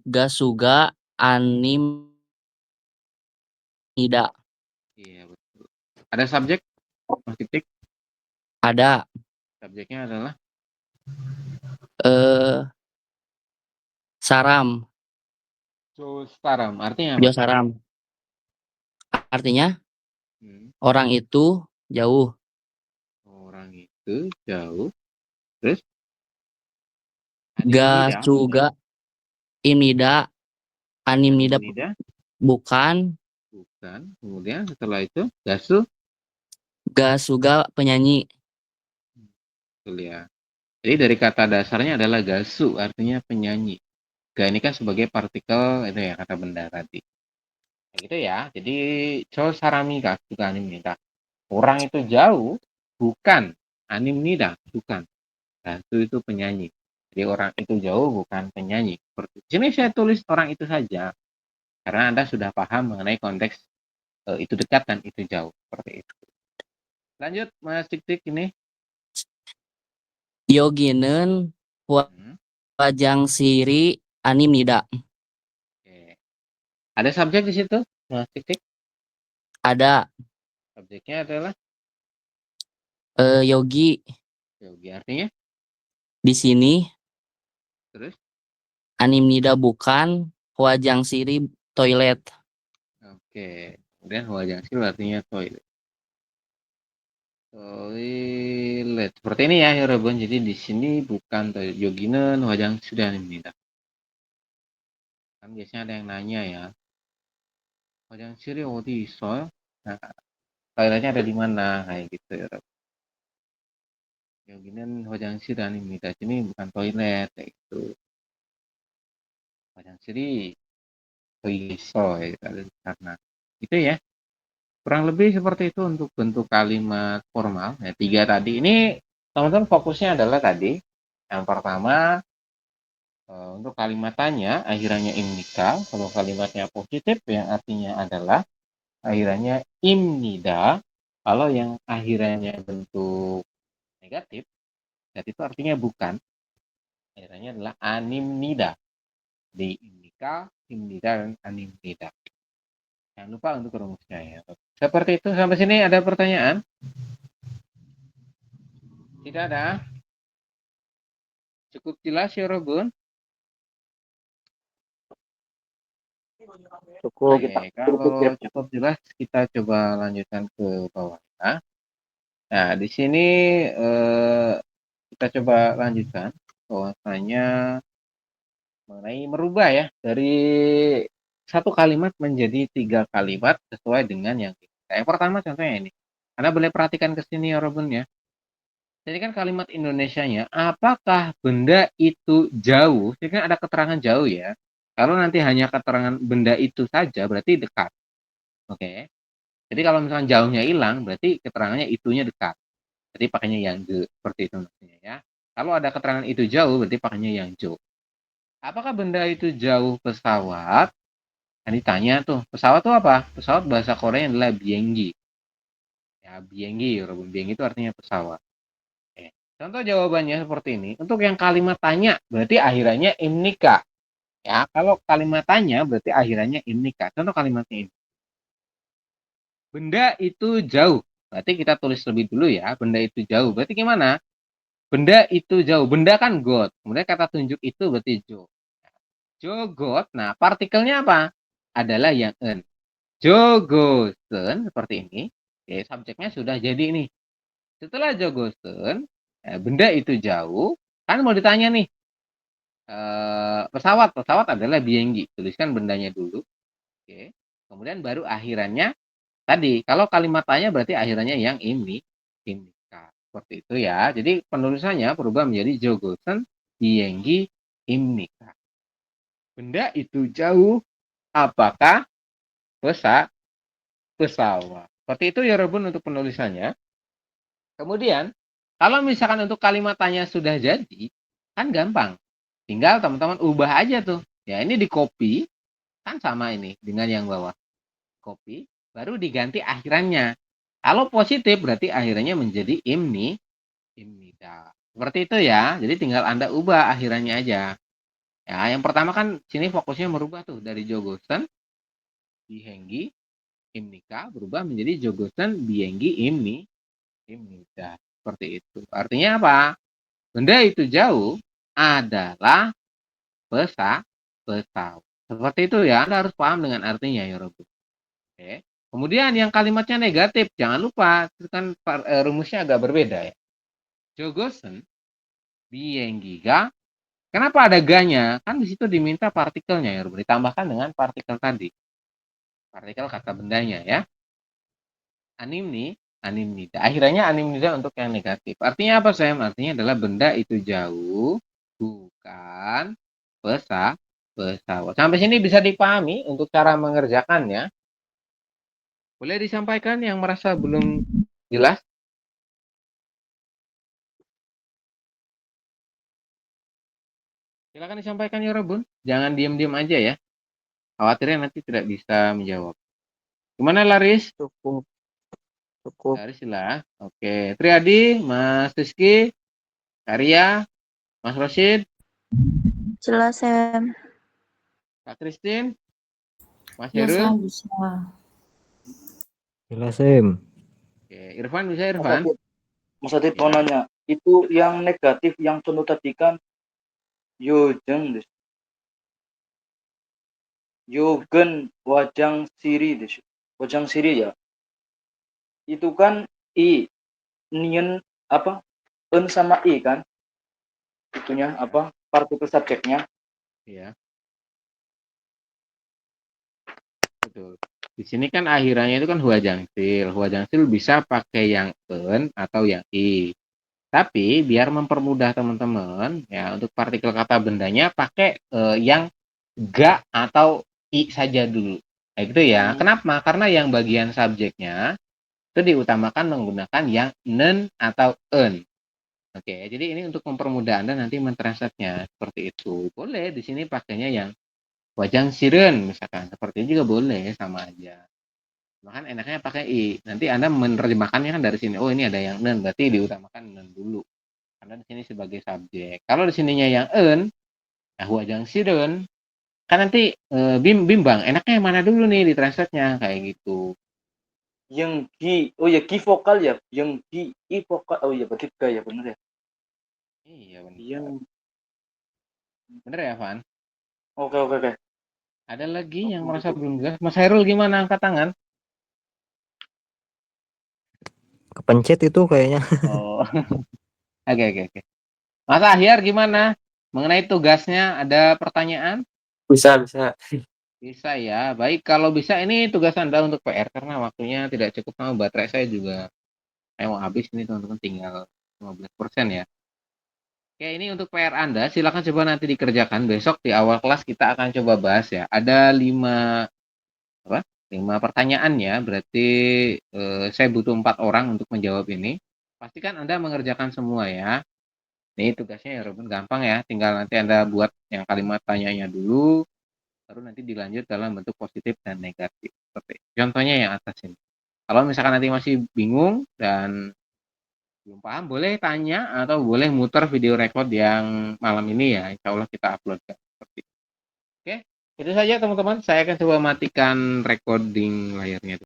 F: gasuga anim ida.
A: Iya, betul. Ada subjek Mas Dik-Dik?
F: Ada.
A: Subjeknya adalah
F: saram.
A: Josaram. Artinya apa?
F: Josaram. Artinya orang itu jauh.
A: Orang itu jauh. Terus?
F: Gasuga imida animida bukan.
A: Kemudian setelah itu
F: Gasuga penyanyi.
A: Betul ya. Jadi dari kata dasarnya adalah gasu, artinya penyanyi. Ga ini kan sebagai partikel itu ya kata benda tadi. Gitu ya. Jadi sarami gasuga animida. Orang itu jauh bukan animida, bukan. Gasu itu penyanyi. Jadi orang itu jauh bukan penyanyi. Seperti sini saya tulis orang itu saja. Karena Anda sudah paham mengenai konteks itu dekat dan itu jauh. Seperti itu. Lanjut Mas Dik-Dik ini.
F: Yoginen wajang siri animida.
A: Oke. Ada subjek di situ Mas Dik-Dik?
F: Ada.
A: Subjeknya adalah
F: Yogi.
A: Yogi artinya
F: Di sini
A: terus.
F: Animnida bukan, Huajang Siri toilet.
A: Oke. Kemudian Hwajangsil artinya toilet. Toilet. Seperti ini ya, Yorobun. Jadi di sini bukan toilet. Yoginen Hwajangsil sudah Animnida. Kan biasanya ada yang nanya ya. Hwajangsil 어디 있어요? Nah, toiletnya ada di mana? Kayak gitu ya. Yoginen Hwajangsil Animnida. Sini bukan toilet kayak gitu. Hwajangsil Toiso ya, karena itu ya. Kurang lebih seperti itu untuk bentuk kalimat formal. Ya, 3 tadi. Ini teman-teman fokusnya adalah tadi. Yang pertama, untuk kalimat tanya, akhirannya imnika. Kalau kalimatnya positif, yang artinya adalah akhirannya imnida. Kalau yang akhirannya bentuk negatif, itu artinya bukan. Akhirannya adalah animnida. Di imnika, imnida, dan animnida. Jangan lupa untuk rumusnya ya. Seperti itu. Sampai sini ada pertanyaan? Tidak ada? Cukup jelas ya, Robun?
H: Cukup.
A: Oke, kalau cukup jelas kita coba lanjutkan ke bawah. Nah, di sini kita coba lanjutkan bahwasanya mengenai merubah ya dari satu kalimat menjadi 3 kalimat sesuai dengan yang kita. Yang pertama contohnya ini. Anda boleh perhatikan ke sini ya, Robun ya. Jadi kan kalimat Indonesianya, apakah benda itu jauh? Jadi kan ada keterangan jauh ya. Kalau nanti hanya keterangan benda itu saja, berarti dekat. Oke. Jadi kalau misalnya jauhnya hilang, berarti keterangannya itunya dekat. Jadi pakainya yang de, seperti itu maksudnya ya. Kalau ada keterangan itu jauh, berarti pakainya yang jo. Apakah benda itu jauh pesawat? Nah, ditanya tuh, pesawat itu apa? Pesawat bahasa Korea adalah bienggi. Ya, bienggi, bienggi itu artinya pesawat. Oke. Contoh jawabannya seperti ini. Untuk yang kalimat tanya, berarti akhirannya imnika. Ya, kalau kalimat tanya, berarti akhirannya imnika. Contoh kalimatnya ini. Benda itu jauh. Berarti kita tulis lebih dulu ya. Benda itu jauh. Berarti gimana? Benda itu jauh. Benda kan got. Kemudian kata tunjuk itu berarti jo. Jogot. Nah, partikelnya apa? Adalah yang en. Jogosen seperti ini. Oke, subjeknya sudah jadi nih. Setelah jogosen, benda itu jauh. Kan mau ditanya nih. Pesawat. Pesawat adalah bienggi. Tuliskan bendanya dulu. Oke. Kemudian baru akhirannya tadi. Kalau kalimat tanya berarti akhirannya yang ini. Imnika. Seperti itu ya. Jadi penulisannya berubah menjadi jogosen bienggi imnika. Benda itu jauh. Apakah pesawat? Seperti itu ya Rebun untuk penulisannya. Kemudian, kalau misalkan untuk kalimat tanya sudah jadi, kan gampang. Tinggal teman-teman ubah aja tuh. Ya ini di copy, kan sama ini dengan yang bawah. Copy, baru diganti akhirannya. Kalau positif berarti akhirannya menjadi imnida. Seperti itu ya. Jadi tinggal Anda ubah akhirannya aja. Ya, yang pertama kan sini fokusnya merubah tuh dari jogosen bienggi imnika berubah menjadi jogosen bienggi imnida. Seperti itu. Artinya apa? Benda itu jauh adalah pesawat. Seperti itu ya. Anda harus paham dengan artinya ya Rob. Oke. Kemudian yang kalimatnya negatif, jangan lupa itu kan rumusnya agak berbeda ya. Jogosen bienggiga. Kenapa ada ganya? Kan di situ diminta partikelnya ya, ditambahkan dengan partikel tadi. Partikel kata bendanya ya. Animnida. Akhirnya animnida untuk yang negatif. Artinya apa, Sam? Artinya adalah benda itu jauh, bukan pesawat. Sampai sini bisa dipahami untuk cara mengerjakannya. Boleh disampaikan yang merasa belum jelas? Silakan disampaikan ya Robun. Jangan diam-diam aja ya. Khawatirnya nanti tidak bisa menjawab. Gimana Laris?
H: Cukup.
A: Laris lah. Oke. Triadi, Mas Rizky, Karya, Mas Rosid,
J: Jelas, Sam.
A: Kak Christine, Mas
J: Ya,
A: Heru.
J: bisa.
H: Jelas, Sam.
A: Oke. Irfan bisa Irfan?
C: Mas Adit mau nanya, itu yang negatif yang contoh tadi kan Yojeng des. Yogen Wajang Siri des. Wajang Siri ya. Itu kan I, nien apa? En sama I kan? Itunya apa? Partikel subjeknya.
A: Ya, betul. Di sini kan akhirannya itu kan huajangsil. Huajangsil bisa pakai yang en atau yang i. Tapi biar mempermudah teman-teman ya untuk partikel kata bendanya pakai yang ga atau i saja dulu. Nah, gitu ya. Kenapa? Karena yang bagian subjeknya itu diutamakan menggunakan yang nen atau en. Oke, jadi ini untuk mempermudah Anda nanti mentranslate-nya seperti itu. Boleh di sini pakainya yang wajang siren misalkan, seperti itu juga boleh, sama aja. Bahkan enaknya pakai i. Nanti Anda menerjemahkannya kan dari sini. Oh, ini ada yang nen, berarti diutamakan nen dulu. Karena di sini sebagai subjek. Kalau di sininya yang en, nah wajang siren, kan nanti bimbang. Enaknya yang mana dulu nih di translate-nya kayak gitu.
C: Yang gi, oh ya gi vokal ya. Yang gi i vokal. Oh iya berarti ga ya bener ya.
A: Iya benar.
C: Yang
A: Bener ya, Van?
C: oke.
A: Ada lagi yang merasa belum jelas? Mas Hairul gimana angkat tangan?
H: Kepencet itu kayaknya.
A: Oh. Oke. Mas Ahyar gimana? Mengenai tugasnya ada pertanyaan?
D: Bisa.
A: Bisa ya. Baik, kalau bisa ini tugas Anda untuk PR karena waktunya tidak cukup sama baterai saya juga. Saya mau habis ini teman-teman, tinggal 15% ya. Oke, ini untuk PR Anda. Silakan coba nanti dikerjakan. Besok di awal kelas kita akan coba bahas ya. Ada 5 pertanyaan ya. Berarti saya butuh 4 orang untuk menjawab ini. Pastikan Anda mengerjakan semua ya. Ini tugasnya ya Ruben, gampang ya. Tinggal nanti Anda buat yang kalimat tanyanya dulu, baru nanti dilanjut dalam bentuk positif dan negatif. Seperti contohnya yang atas ini. Kalau misalkan nanti masih bingung dan belum paham, boleh tanya atau boleh muter video record yang malam ini ya. Insya Allah kita upload. Seperti itu. Oke, itu saja teman-teman. Saya akan coba matikan recording layarnya.